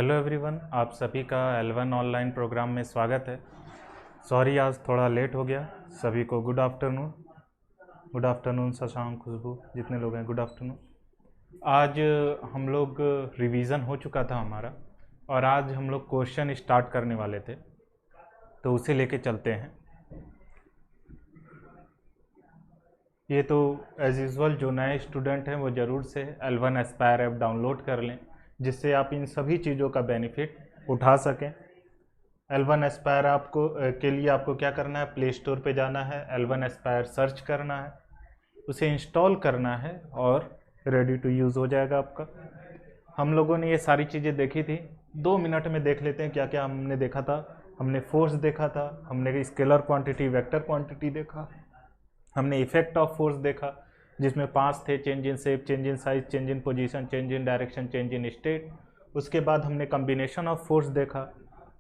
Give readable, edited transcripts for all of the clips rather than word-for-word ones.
Hello everyone, आप सभी का L1 ऑनलाइन प्रोग्राम में स्वागत है। सॉरी आज थोड़ा लेट हो गया। सभी को good afternoon. Good afternoon Shashank, Khushboo, जितने लोग हैं गुड आफ्टरनून। आज हम लोग रिवीजन हो चुका था हमारा और आज हम लोग क्वेश्चन स्टार्ट करने वाले थे, तो उसे लेके चलते हैं। ये तो एज़ यूज़ुअल जो नए स्टूडेंट हैं वो ज़रूर से L1 एस्पायर ऐप डाउनलोड कर लें, जिससे आप इन सभी चीज़ों का बेनिफिट उठा सकें। L1 एस्पायर आपको के लिए आपको क्या करना है, प्ले स्टोर पे जाना है, L1 एस्पायर सर्च करना है, उसे इंस्टॉल करना है और रेडी टू यूज़ हो जाएगा आपका। हम लोगों ने ये सारी चीज़ें देखी थी, 2 मिनट में देख लेते हैं क्या क्या हमने देखा था। हमने फोर्स देखा था, हमने स्केलर क्वांटिटी, वेक्टर क्वांटिटी देखा, हमने इफेक्ट ऑफ फोर्स देखा जिसमें 5 थे, change in shape, change in size, change in position, change in direction, change in state. उसके बाद हमने कम्बिनेशन ऑफ फोर्स देखा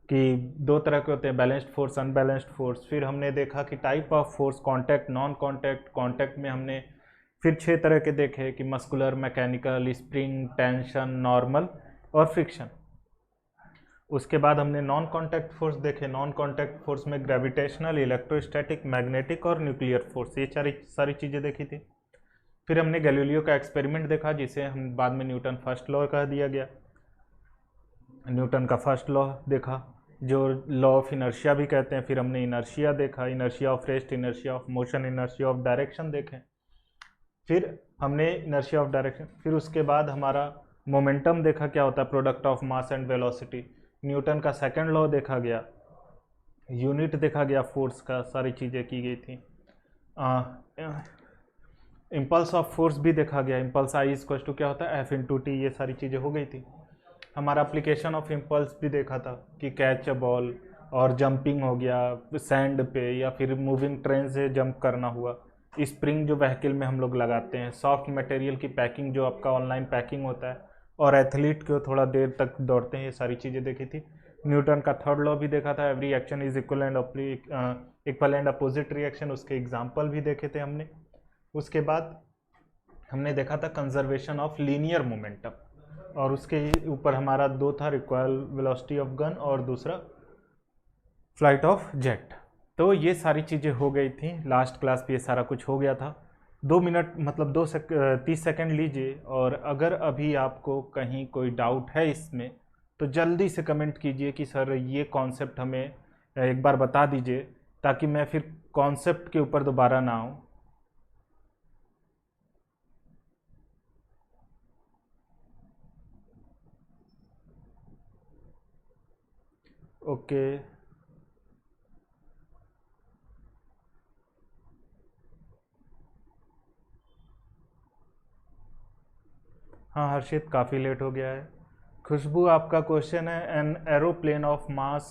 कि 2 तरह के होते हैं, बैलेंस्ड फोर्स, अनबैलेंस्ड फोर्स। फिर हमने देखा कि type of force, contact, non contact. Contact में हमने फिर 6 तरह के देखे कि muscular, mechanical, spring, tension, normal और फ्रिक्शन। उसके बाद हमने नॉन कांटेक्ट फोर्स देखे। नॉन कांटेक्ट फोर्स में ग्रेविटेशनल, इलेक्ट्रोस्टैटिक, मैग्नेटिक और न्यूक्लियर फोर्स, ये सारी चीज़ें देखी थी। फिर हमने गैलीलियो का एक्सपेरिमेंट देखा, जिसे हम बाद में न्यूटन फर्स्ट लॉ कह दिया गया। न्यूटन का फर्स्ट लॉ देखा, जो लॉ ऑफ इनर्शिया भी कहते हैं। फिर हमने इनर्शिया देखा, inertia of rest, inertia of motion, inertia of direction देखे। फिर हमने इनर्शिया ऑफ डायरेक्शन, फिर उसके बाद हमारा मोमेंटम देखा, क्या होता है, product of mass and velocity. Newton का सेकंड लॉ देखा गया, यूनिट देखा गया फोर्स का, सारी चीज़ें की गई थी। इम्पल्स ऑफ फोर्स भी देखा गया, इम्पल्स आई इक्वल टू क्या होता है, F/T, ये सारी चीज़ें हो गई थी। हमारा एप्लीकेशन ऑफ इम्पल्स भी देखा था कि कैच अ बॉल और जंपिंग हो गया सैंड पे, या फिर मूविंग ट्रेन से जंप करना हुआ, स्प्रिंग जो व्हीकल में हम लोग लगाते हैं, सॉफ्ट मटेरियल की पैकिंग जो आपका ऑनलाइन पैकिंग होता है, और एथलीट को थोड़ा देर तक दौड़ते हैं, ये सारी चीज़ें देखी थी। न्यूटन का थर्ड लॉ भी देखा था, every action is equal and opposite reaction, उसके एग्जाम्पल भी देखे थे हमने। उसके बाद हमने देखा था कंजर्वेशन ऑफ लीनियर मोमेंटम, और उसके ऊपर हमारा 2 था, रिकॉयल वेलोसिटी ऑफ गन और दूसरा फ्लाइट ऑफ जेट। तो ये सारी चीज़ें हो गई थी, लास्ट क्लास पे ये सारा कुछ हो गया था। 2 मिनट मतलब 30 सेकंड लीजिए, और अगर अभी आपको कहीं कोई डाउट है इसमें तो जल्दी से कमेंट कीजिए कि सर ये कॉन्सेप्ट हमें एक बार बता दीजिए, ताकि मैं फिर कॉन्सेप्ट के ऊपर दोबारा ना आऊँ। ओके, हाँ हर्षित, काफ़ी लेट हो गया है। खुशबू, आपका क्वेश्चन है, an aeroplane of mass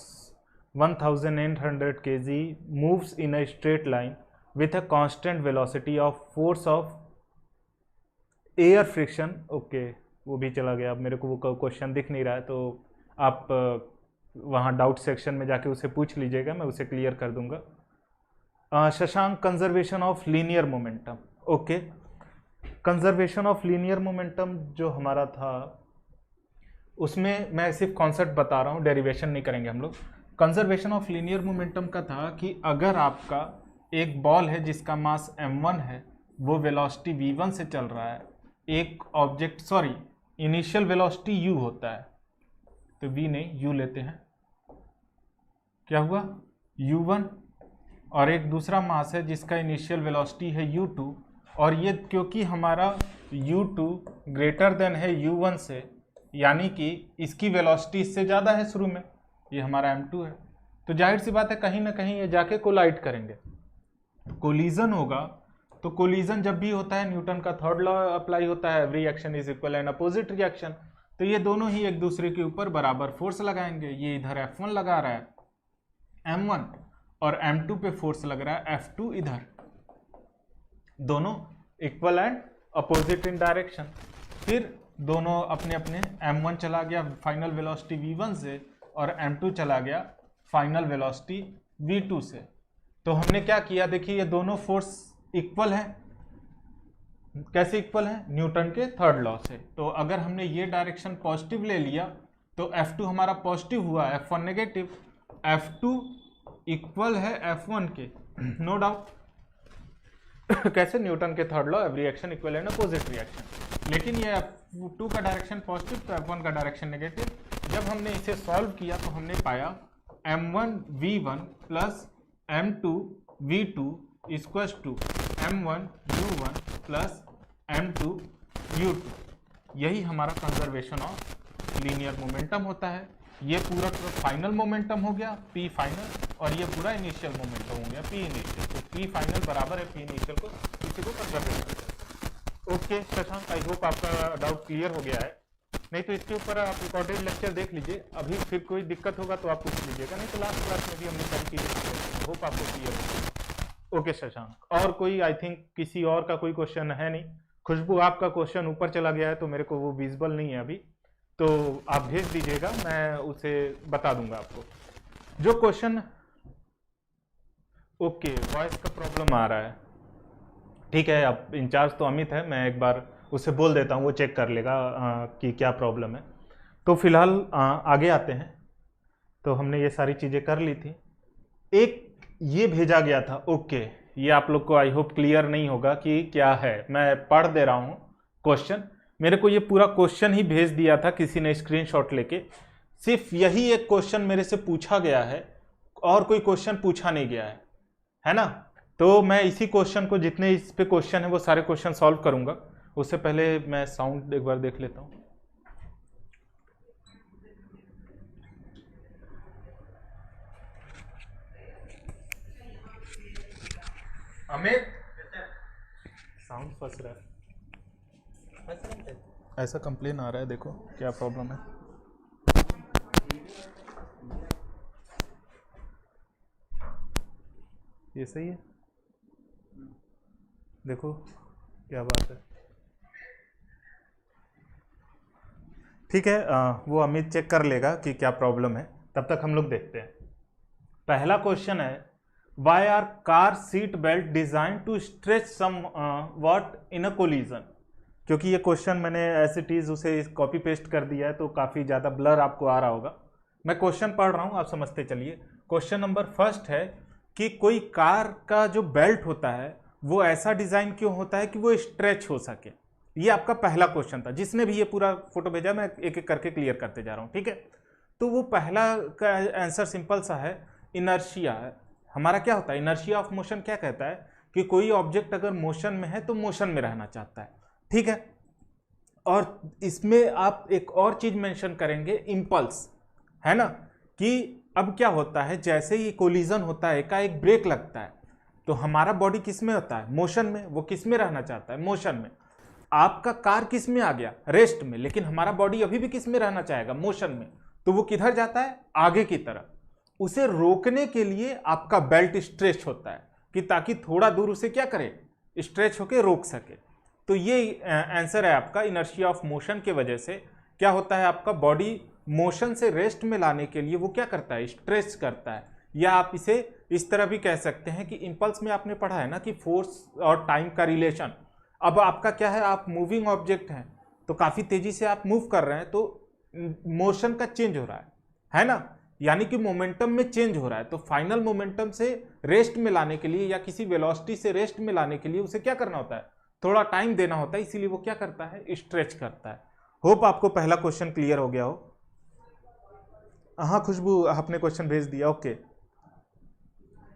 1800 kg moves in a straight line with a constant velocity of force of air friction. Okay, वो भी चला गया। अब मेरे को वो क्वेश्चन दिख नहीं रहा है, तो आप वहाँ डाउट सेक्शन में जाके उसे पूछ लीजिएगा, मैं उसे क्लियर कर दूंगा। Shashank, conservation of linear momentum. Okay, conservation of linear momentum जो हमारा था, उसमें मैं सिर्फ कॉन्सेप्ट बता रहा हूँ, डेरिवेशन नहीं करेंगे हम लोग। कंजर्वेशन ऑफ लीनियर मोमेंटम का था कि अगर आपका एक बॉल है जिसका मास m1 है, वो वेलोसिटी v1 से चल रहा है, एक object, sorry, initial velocity u होता है, तो v नहीं u लेते हैं, क्या हुआ, u1, और एक दूसरा मास है जिसका इनिशियल वेलोसिटी है u2, और ये क्योंकि हमारा u2 ग्रेटर देन है u1 से, यानी कि इसकी वेलोसिटी इससे ज़्यादा है शुरू में, ये हमारा m2 है, तो जाहिर सी बात है कहीं ना कहीं ये जाके कोलाइड करेंगे, कोलिजन होगा। तो कोलिजन जब भी होता है, न्यूटन का थर्ड लॉ अप्लाई होता है, every action is equal and opposite reaction, तो ये दोनों ही एक दूसरे के ऊपर बराबर फोर्स लगाएंगे। ये इधर F1 लगा रहा है m1, और m2 पे फोर्स लग रहा है F2 इधर, दोनों equal and opposite in direction. फिर दोनों अपने अपने m1 चला गया फाइनल वेलोसिटी v1 से, और m2 चला गया फाइनल वेलोसिटी v2 से। तो हमने क्या किया, देखिए ये दोनों फोर्स इक्वल है, कैसे इक्वल है, न्यूटन के थर्ड लॉ से। तो अगर हमने ये डायरेक्शन पॉजिटिव ले लिया तो F2 हमारा पॉजिटिव हुआ, F1 नेगेटिव। F2 इक्वल है F1 के, नो डाउट। कैसे? न्यूटन के third law, every action equal and opposite reaction. लेकिन ये F2 का डायरेक्शन पॉजिटिव तो F1 का डायरेक्शन नेगेटिव। जब हमने इसे सॉल्व किया तो हमने पाया m1 v1 plus m2 v2 equals to m1 u1 plus m2 u2। यही हमारा कंजर्वेशन ऑफ लीनियर मोमेंटम होता है। ये पूरा फाइनल मोमेंटम हो गया P फाइनल, और ये पूरा इनिशियल मोमेंटम हो गया P इनिशियल। तो P फाइनल बराबर है P इनिशियल को, इसी को conservation. Okay Shashank, I hope आपका डाउट क्लियर हो गया है। नहीं तो इसके ऊपर आप रिकॉर्डेड लेक्चर देख लीजिए, अभी फिर कोई दिक्कत होगा तो आप पूछ लीजिएगा, नहीं तो लास्ट क्लास में भी हमने सारी चीजें, होप आपको क्लियर हो। ओके शशांक, और कोई, आई थिंक किसी और का कोई क्वेश्चन है नहीं। खुशबू आपका क्वेश्चन ऊपर चला गया है तो मेरे को वो विजिबल नहीं है अभी, तो आप भेज दीजिएगा, मैं उसे बता दूंगा आपको जो क्वेश्चन। ओके, वॉइस का प्रॉब्लम आ रहा है, ठीक है। अब इंचार्ज तो अमित है, मैं एक बार उससे बोल देता हूँ, वो चेक कर लेगा कि क्या प्रॉब्लम है। तो फिलहाल आगे आते हैं। तो हमने ये सारी चीज़ें कर ली थी। एक ये भेजा गया था, ओके, ये आप लोग को आई होप क्लियर नहीं होगा कि क्या है। मैं पढ़ दे रहा हूँ क्वेश्चन। मेरे को ये पूरा क्वेश्चन ही भेज दिया था किसी ने स्क्रीनशॉट लेके। सिर्फ यही एक क्वेश्चन मेरे से पूछा गया है, और कोई क्वेश्चन पूछा नहीं गया है ना। तो मैं इसी क्वेश्चन को, जितने इस पे क्वेश्चन है वो सारे क्वेश्चन सॉल्व करूंगा। उससे पहले मैं साउंड एक बार देख लेता हूँ। अमित, साउंड फंस रहा है, ऐसा कंप्लेन आ रहा है, देखो क्या प्रॉब्लम है। ये सही है, देखो क्या बात है। ठीक है, वो अमित चेक कर लेगा कि क्या प्रॉब्लम है, तब तक हम लोग देखते हैं। पहला क्वेश्चन है, why are car seat belt design to stretch somewhat in a collision. क्योंकि ये क्वेश्चन मैंने ऐसे टीज उसे कॉपी पेस्ट कर दिया है तो काफ़ी ज़्यादा ब्लर आपको आ रहा होगा। मैं क्वेश्चन पढ़ रहा हूँ, आप समझते चलिए। क्वेश्चन नंबर फर्स्ट है कि कोई कार का जो बेल्ट होता है वो ऐसा डिज़ाइन क्यों होता है कि वो स्ट्रेच हो सके। ये आपका पहला क्वेश्चन था। जिसने भी ये पूरा फोटो भेजा, मैं एक एक करके क्लियर करते जा रहा हूँ, ठीक है। तो वो पहला का आंसर सिंपल सा है, इनर्शिया। हमारा क्या होता है, इनर्शिया ऑफ मोशन क्या कहता है कि कोई ऑब्जेक्ट अगर मोशन में है तो मोशन में रहना चाहता है, ठीक है। और इसमें आप एक और चीज मेंशन करेंगे, इंपल्स, है ना। कि अब क्या होता है, जैसे ही कोलिजन होता है, का एक ब्रेक लगता है, तो हमारा बॉडी किस में होता है, मोशन में। वो किस में रहना चाहता है, मोशन में। आपका कार किस में आ गया, रेस्ट में, लेकिन हमारा बॉडी अभी भी किस में रहना चाहेगा, मोशन में। तो वो किधर जाता है, आगे की तरफ। उसे रोकने के लिए आपका बेल्ट स्ट्रेच होता है कि ताकि थोड़ा दूर उसे क्या करे, स्ट्रेच होके रोक सके। तो ये आंसर है आपका, इनर्शिया ऑफ मोशन के वजह से क्या होता है, आपका बॉडी मोशन से रेस्ट में लाने के लिए वो क्या करता है, स्ट्रेच करता है। या आप इसे इस तरह भी कह सकते हैं कि इंपल्स में आपने पढ़ा है ना कि फोर्स और टाइम का रिलेशन। अब आपका क्या है, आप मूविंग ऑब्जेक्ट हैं तो काफ़ी तेजी से आप मूव कर रहे हैं, तो मोशन का चेंज हो रहा है ना, यानी कि मोमेंटम में चेंज हो रहा है। तो फाइनल मोमेंटम से रेस्ट में लाने के लिए या किसी वेलोसिटी से रेस्ट में लाने के लिए उसे क्या करना होता है, थोड़ा टाइम देना होता है, इसीलिए वो क्या करता है, स्ट्रेच करता है। होप आपको पहला क्वेश्चन क्लियर हो गया हो। हाँ खुशबू, आपने क्वेश्चन भेज दिया, ओके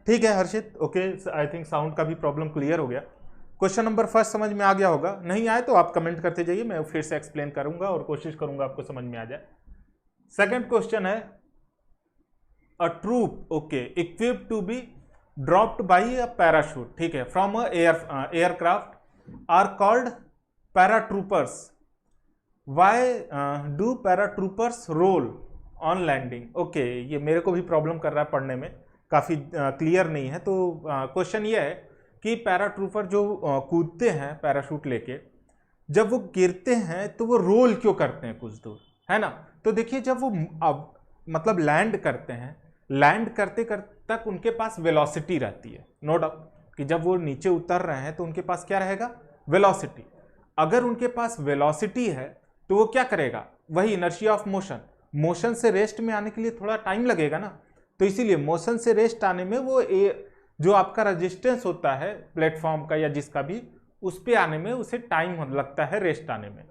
ठीक है। हर्षित, ओके, आई थिंक साउंड का भी प्रॉब्लम क्लियर हो गया। क्वेश्चन नंबर फर्स्ट समझ में आ गया होगा, नहीं आए तो आप कमेंट करते जाइए, मैं फिर से एक्सप्लेन करूंगा और कोशिश करूंगा आपको समझ में आ जाए। सेकंड क्वेश्चन है, a troop, okay, equipped to be dropped by a parachute, ठीक है, from a aircraft are called paratroopers. Why do paratroopers roll on landing. Okay, ये मेरे को भी प्रॉब्लम कर रहा है पढ़ने में, काफ़ी क्लियर नहीं है। तो क्वेश्चन ये है कि पैराट्रूपर जो कूदते हैं पैराशूट लेके, जब वो गिरते हैं तो वो रोल क्यों करते हैं कुछ दूर, है ना। तो देखिए, जब वो अब मतलब लैंड करते हैं, लैंड करते करते तक उनके पास वेलोसिटी रहती है, नो डाउट कि जब वो नीचे उतर रहे हैं तो उनके पास क्या रहेगा, वेलोसिटी। अगर उनके पास वेलोसिटी है तो वो क्या करेगा, वही इनर्शिया ऑफ मोशन, मोशन से रेस्ट में आने के लिए थोड़ा टाइम लगेगा ना, तो इसीलिए मोशन से रेस्ट आने में वो जो आपका रेजिस्टेंस होता है प्लेटफॉर्म का या जिसका भी, उस पे आने में उसे टाइम लगता है रेस्ट आने में।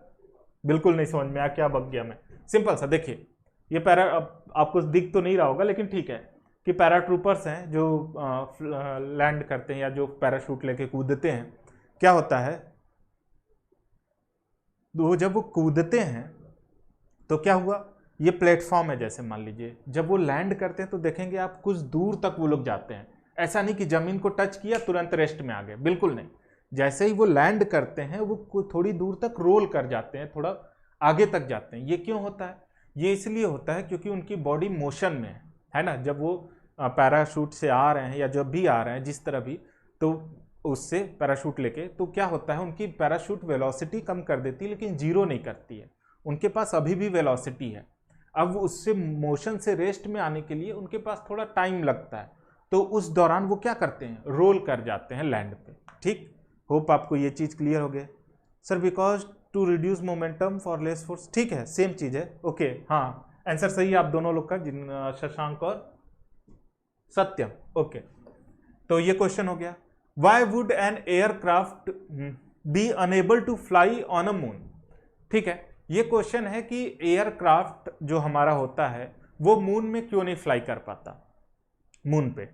बिल्कुल नहीं समझ में आया, क्या बक गया मैं। सिंपल सा देखिए, ये आपको दिख तो नहीं रहा होगा, लेकिन ठीक है कि पैराट्रूपर्स हैं जो लैंड करते हैं या जो पैराशूट लेके कूदते हैं, क्या होता है तो जब वो कूदते हैं तो क्या हुआ, ये प्लेटफॉर्म है जैसे मान लीजिए, जब वो लैंड करते हैं तो देखेंगे आप कुछ दूर तक वो लोग जाते हैं। ऐसा नहीं कि जमीन को टच किया तुरंत रेस्ट में आ गए, बिल्कुल नहीं। जैसे ही वो लैंड करते हैं वो थोड़ी दूर तक रोल कर जाते हैं, थोड़ा आगे तक जाते हैं। ये क्यों होता है? ये इसलिए होता है क्योंकि उनकी बॉडी मोशन में है ना। जब वो पैराशूट से आ रहे हैं या जब भी आ रहे हैं जिस तरह भी, तो उससे पैराशूट लेके, तो क्या होता है उनकी पैराशूट वेलोसिटी कम कर देती है लेकिन जीरो नहीं करती है, उनके पास अभी भी वेलोसिटी है। अब उससे मोशन से रेस्ट में आने के लिए उनके पास थोड़ा टाइम लगता है, तो उस दौरान वो क्या करते हैं, रोल कर जाते हैं लैंड पे। ठीक, होप आपको ये चीज़ क्लियर हो गया। Sir because to reduce momentum for less force, ठीक है सेम चीज़ है। ओके हाँ, आंसर सही है आप दोनों लोग का, शशांक और सत्यम। ओके, तो ये क्वेश्चन हो गया। Why would an aircraft be unable to fly on a moon? ठीक है, ये क्वेश्चन है कि एयरक्राफ्ट जो हमारा होता है वो मून में क्यों नहीं फ्लाई कर पाता, मून पे।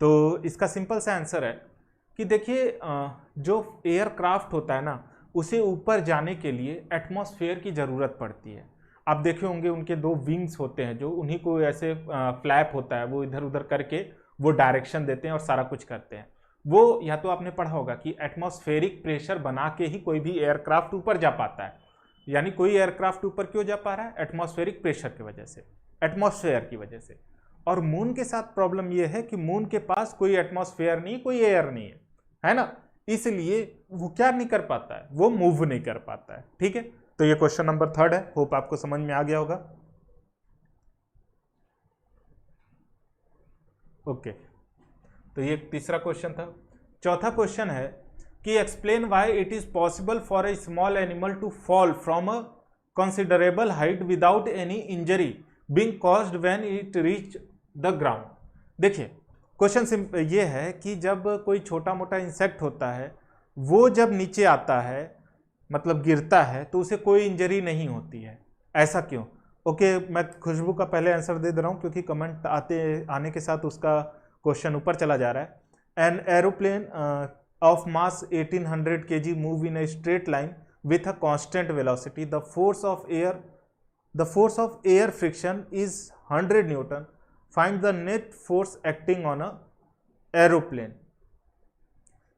तो इसका सिंपल सा आंसर है कि देखिए जो एयरक्राफ्ट होता है ना, उसे ऊपर जाने के लिए एटमॉस्फेयर की ज़रूरत पड़ती है। आप देखे होंगे उनके दो विंग्स होते हैं, जो उन्हीं को ऐसे फ्लैप होता है, वो इधर उधर करके वो डायरेक्शन देते हैं और सारा कुछ करते हैं। वो या तो आपने पढ़ा होगा कि एटमॉस्फेरिक प्रेशर बना के ही कोई भी एयरक्राफ्ट ऊपर जा पाता है। यानी कोई एयरक्राफ्ट ऊपर क्यों जा पा रहा है? एटमॉस्फेरिक प्रेशर की वजह से, एटमॉस्फेयर की वजह से। और मून के साथ प्रॉब्लम यह है कि मून के पास कोई एटमॉस्फेयर नहीं, कोई एयर नहीं है ना, इसलिए वो क्या नहीं कर पाता है, वो मूव नहीं कर पाता है। ठीक है, तो ये क्वेश्चन नंबर 3 है, होप आपको समझ में आ गया होगा। ओके, तो ये तीसरा क्वेश्चन था। चौथा क्वेश्चन है कि explain why it is possible for a small animal to fall from a considerable height without any injury being caused when it reach the ground. देखिए क्वेश्चन ये है कि जब कोई छोटा मोटा इंसेक्ट होता है, वो जब नीचे आता है, मतलब गिरता है, तो उसे कोई इंजरी नहीं होती है। ऐसा क्यों? ओके, मैं खुशबू का पहले आंसर दे रहा हूँ क्योंकि कमेंट आने के साथ उसका क्वेश्चन ऊपर चला जा रहा है। An aeroplane of mass 1800 kg move in a straight line with a constant velocity. The force of air friction is 100 Newton. Find the net force acting on a aeroplane.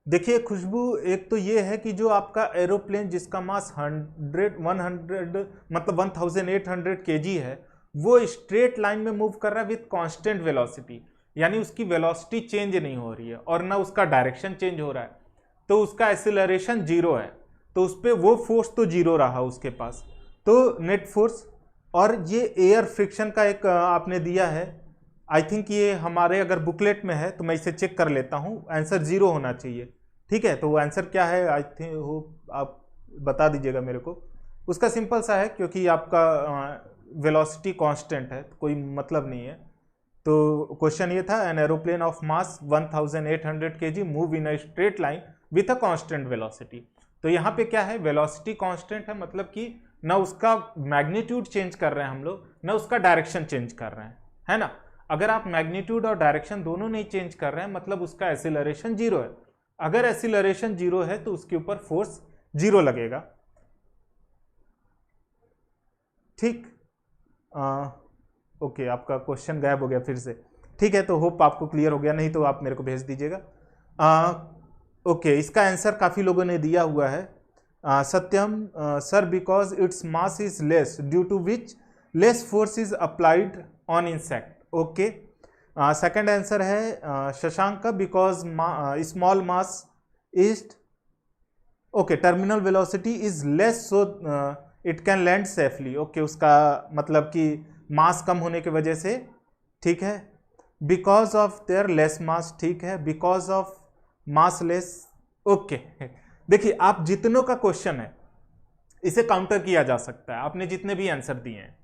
देखिए खुशबू, एक तो ये है कि जो आपका एरोप्लेन जिसका मास 100 मतलब 1800 kg है, वो स्ट्रेट लाइन में मूव कर रहा है विथ कांस्टेंट वेलोसिटी, यानी उसकी वेलोसिटी चेंज नहीं हो रही है और ना उसका डायरेक्शन चेंज हो रहा है, तो उसका एक्सीलरेशन जीरो है, तो उस पर वो फोर्स तो जीरो रहा उसके पास, तो नेट फोर्स। और ये एयर फ्रिक्शन का एक आपने दिया है, आई थिंक ये हमारे अगर बुकलेट में है तो मैं इसे चेक कर लेता हूँ, आंसर जीरो होना चाहिए। ठीक है, तो वो आंसर क्या है आई थिंक हो आप बता दीजिएगा मेरे को। उसका सिंपल सा है, क्योंकि आपका वेलोसिटी कांस्टेंट है तो कोई मतलब नहीं है। तो क्वेश्चन ये था, an aeroplane of mass 1800 kg move in a straight line with a constant velocity. तो यहाँ पे क्या है, वेलोसिटी कांस्टेंट है, मतलब कि ना उसका मैग्नीट्यूड चेंज कर रहे हैं हम लोग, ना उसका डायरेक्शन चेंज कर रहे हैं, है ना। अगर आप मैग्नीट्यूड और डायरेक्शन दोनों नहीं चेंज कर रहे हैं, मतलब उसका एक्सीलरेशन जीरो है। अगर एक्सीलरेशन जीरो है तो उसके ऊपर फोर्स जीरो लगेगा। ठीक, ओके, आपका क्वेश्चन गायब हो गया फिर से। ठीक है, तो होप आपको क्लियर हो गया, नहीं तो आप मेरे को भेज दीजिएगा। ओके, इसका आंसर काफ़ी लोगों ने दिया हुआ है। Satyam, sir because its mass is less due to which less force is applied on insect. Okay, second answer है शशांक का, because small mass is, okay, terminal velocity is less so it can land safely. Okay, उसका मतलब कि मास कम होने की वजह से, ठीक है, बिकॉज ऑफ देयर लेस मास, ठीक है, because of mass less. Okay, देखिए आप जितनों का क्वेश्चन है इसे काउंटर किया जा सकता है, आपने जितने भी आंसर दिए हैं,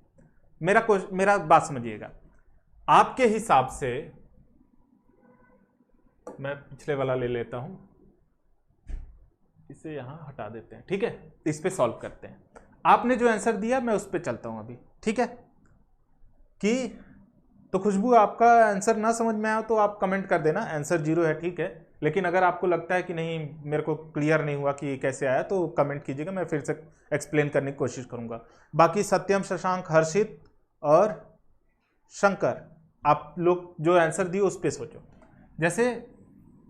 मेरा बात समझिएगा, आपके हिसाब से मैं पिछले वाला ले लेता हूं, इसे यहां हटा देते हैं, ठीक है, इस पे सॉल्व करते हैं। आपने जो आंसर दिया मैं उस पे चलता हूं अभी, ठीक है। कि तो खुशबू आपका आंसर ना समझ में आया तो आप कमेंट कर देना, आंसर 0 है, ठीक है। लेकिन अगर आपको लगता है कि नहीं मेरे को क्लियर नहीं हुआ कि कैसे आया तो कमेंट कीजिएगा, मैं फिर से एक्सप्लेन करने की कोशिश करूंगा। बाकी सत्यम, शशांक, हर्षित और शंकर, आप लोग जो आंसर दिए उस पर सोचो। जैसे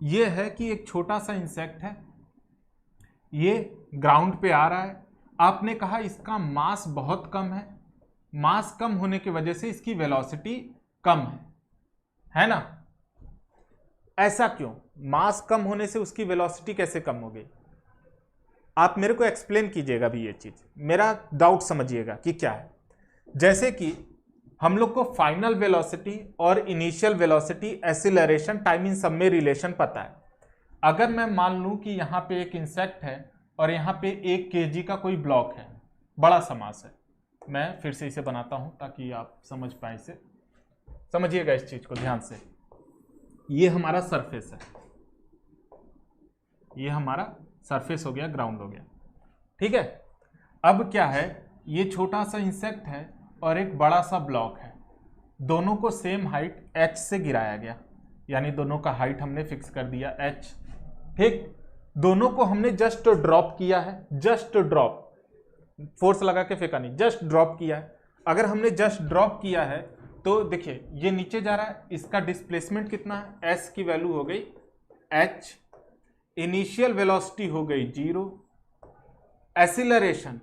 ये है कि एक छोटा सा इंसेक्ट है, ये ग्राउंड पे आ रहा है, आपने कहा इसका मास बहुत कम है, मास कम होने की वजह से इसकी वेलोसिटी कम है ना। ऐसा क्यों? मास कम होने से उसकी वेलोसिटी कैसे कम हो गई? आप मेरे को एक्सप्लेन कीजिएगा भी, ये चीज मेरा डाउट समझिएगा कि क्या है। जैसे कि हम लोग को फाइनल वेलोसिटी और initial velocity, acceleration, time in सब में रिलेशन पता है। अगर मैं मान लूं कि यहां पे एक इंसेक्ट है और यहां पे 1 kg का कोई ब्लॉक है, बड़ा सा मास है, मैं फिर से इसे बनाता हूं ताकि आप समझ पाए इसे, समझिएगा इस चीज को ध्यान से। ये हमारा सरफेस है, ये हमारा सरफेस हो गया, ग्राउंड हो गया, ठीक है। अब क्या है, ये छोटा सा इंसेक्ट है और एक बड़ा सा ब्लॉक है, दोनों को सेम हाइट h से गिराया गया, यानी दोनों का हाइट हमने फिक्स कर दिया h, ठीक। दोनों को हमने जस्ट ड्रॉप किया है, जस्ट ड्रॉप, फोर्स लगा के फेंका नहीं, जस्ट ड्रॉप किया है। अगर हमने जस्ट ड्रॉप किया है तो देखिए ये नीचे जा रहा है, इसका डिस्प्लेसमेंट कितना है, s की वैल्यू हो गई h, इनिशियल वेलोसिटी हो गई 0, एक्सीलरेशन,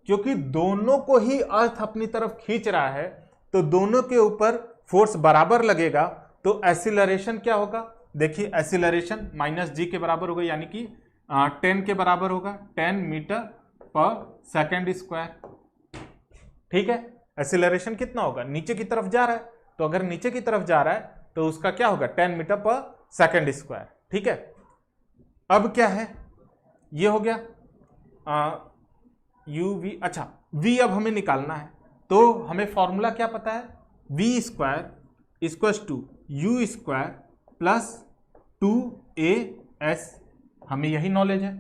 क्योंकि दोनों को ही अर्थ अपनी तरफ खींच रहा है तो दोनों के ऊपर फोर्स बराबर लगेगा, तो एक्सीलरेशन क्या होगा, देखिए एक्सीलरेशन -g के बराबर होगा, यानी कि 10 के बराबर होगा, 10 मीटर पर सेकेंड स्क्वायर, ठीक है। एक्सीलरेशन कितना होगा, नीचे की तरफ जा रहा है, तो अगर नीचे की तरफ जा रहा है तो उसका क्या होगा, 10 मीटर पर सेकेंड स्क्वायर, ठीक है। अब क्या है, ये हो गया u v, अच्छा v अब हमें निकालना है, तो हमें फॉर्मूला क्या पता है, v square equals to u square plus 2as, हमें यही नॉलेज है,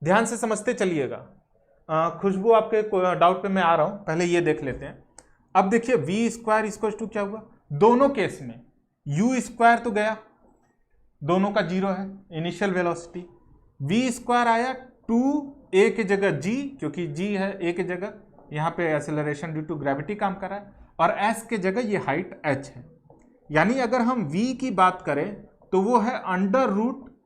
ध्यान से समझते चलिएगा। खुशबू आपके डाउट पे मैं आ रहा हूं, पहले ये देख लेते हैं। अब देखिए v स्क्वायर इक्वल्स टू क्या हुआ, दोनों केस में u स्क्वायर तो गया, दोनों का 0 है इनिशियल वेलोसिटी, v स्क्वायर आया 2a की जगह g, क्योंकि g है a की जगह, यहाँ पे एक्सेलरेशन ड्यू टू ग्रेविटी काम कर रहा है, और s के जगह ये हाइट h है, यानी अगर हम v की बात करें तो वो है √2gh।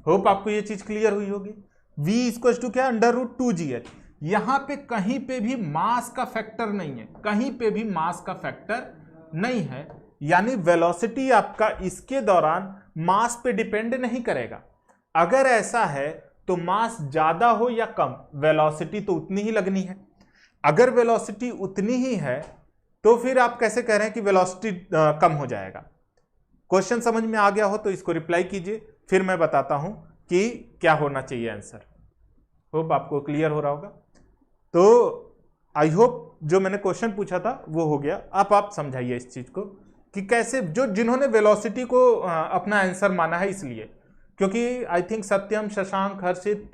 होप आपको ये चीज क्लियर हुई होगी। v इक्वल्स टू क्या, √2gh। यहां पे कहीं पे भी मास का फैक्टर नहीं है, कहीं पे भी मास का फैक्टर नहीं है, यानी वेलोसिटी आपका इसके दौरान मास पे डिपेंड नहीं करेगा। अगर ऐसा है तो मास ज्यादा हो या कम, वेलोसिटी तो उतनी ही लगनी है। अगर वेलोसिटी उतनी ही है तो फिर आप कैसे कह रहे हैं कि वेलोसिटी कम हो जाएगा? क्वेश्चन समझ में आ गया हो तो इसको रिप्लाई कीजिए, फिर मैं बताता हूं कि क्या होना चाहिए आंसर। होप आपको क्लियर हो रहा होगा। तो आई होप जो मैंने क्वेश्चन पूछा था वो हो गया। आप समझाइए इस चीज को कि कैसे, जो जिन्होंने वेलोसिटी को अपना आंसर माना है, इसलिए क्योंकि आई थिंक सत्यम, शशांक, हर्षित,